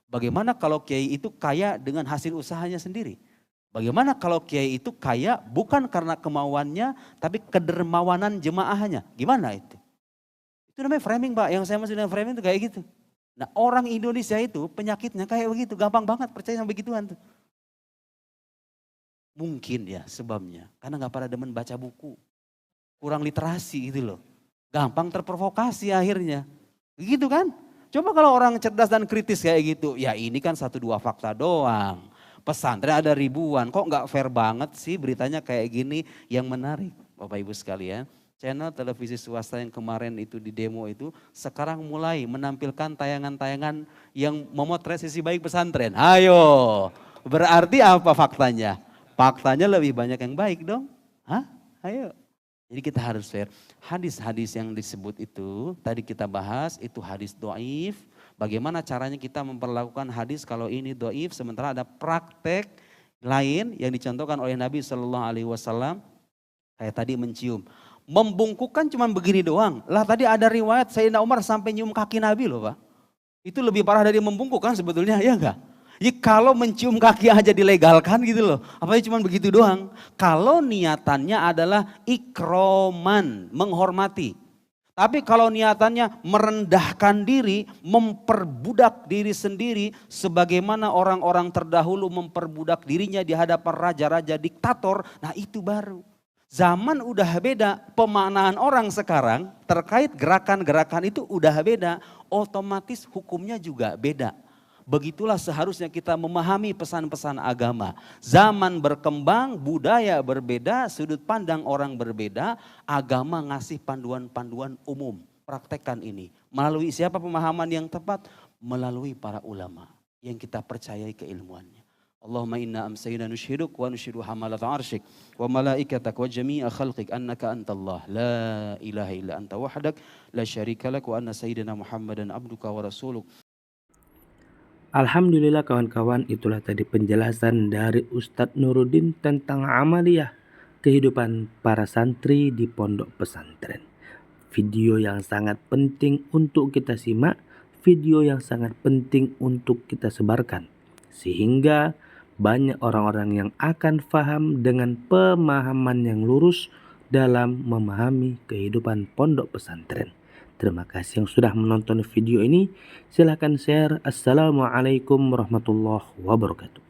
Bagaimana kalau kiai itu kaya dengan hasil usahanya sendiri? Bagaimana kalau kiai itu kaya bukan karena kemauannya, tapi kedermawanan jemaahnya? Gimana itu? Itu namanya framing Pak, yang saya maksud dengan framing itu kayak gitu. Nah orang Indonesia itu penyakitnya kayak begitu, gampang banget percaya sama begituan tuh. Mungkin ya sebabnya, karena gak pada demen baca buku. Kurang literasi gitu loh. Gampang terprovokasi akhirnya. Gitu kan? Coba kalau orang cerdas dan kritis kayak gitu, ya ini kan 1-2 fakta doang. Pesantren ada ribuan, kok gak fair banget sih beritanya kayak gini yang menarik. Bapak Ibu sekalian. Channel televisi swasta yang kemarin itu di demo itu sekarang mulai menampilkan tayangan-tayangan yang memotret sisi baik pesantren. Ayo, berarti apa faktanya? Faktanya lebih banyak yang baik dong. Hah? Ayo. Jadi kita harus fair. Hadis-hadis yang disebut itu tadi kita bahas itu hadis doif. Bagaimana caranya kita memperlakukan hadis kalau ini doif sementara ada praktek lain yang dicontohkan oleh Nabi SAW kayak tadi mencium. Membungkukkan cuma begini doang. Lah tadi ada riwayat Sayyidina Umar sampai nyium kaki Nabi loh Pak. Itu lebih parah dari membungkuk kan sebetulnya, ya enggak? Ya kalau mencium kaki aja dilegalkan gitu loh. Apalagi cuma begitu doang. Kalau niatannya adalah ikroman, menghormati. Tapi kalau niatannya merendahkan diri, memperbudak diri sendiri. Sebagaimana orang-orang terdahulu memperbudak dirinya di hadapan raja-raja diktator. Nah itu baru. Zaman udah beda, pemaknaan orang sekarang terkait gerakan-gerakan itu udah beda, otomatis hukumnya juga beda. Begitulah seharusnya kita memahami pesan-pesan agama. Zaman berkembang, budaya berbeda, sudut pandang orang berbeda, agama ngasih panduan-panduan umum. Praktekkan ini. Melalui siapa pemahaman yang tepat? Melalui para ulama yang kita percayai keilmuannya. Allahumma inna amsayna nushhiduk wa nushhidu hamalat arshik wa malaikatak wa jami'a khalqik annaka antallah la ilaha illa anta wahdak la syarika lak wa anna sayyidina Muhammadan abduka wa rasuluk. Alhamdulillah kawan-kawan, itulah tadi penjelasan dari Ustadz Nuruddin tentang amaliyah kehidupan para santri di pondok pesantren. Video yang sangat penting untuk kita simak, video yang sangat penting untuk kita sebarkan. Sehingga banyak orang-orang yang akan paham dengan pemahaman yang lurus dalam memahami kehidupan pondok pesantren. Terima kasih yang sudah menonton video ini. Silahkan share. Assalamualaikum warahmatullahi wabarakatuh.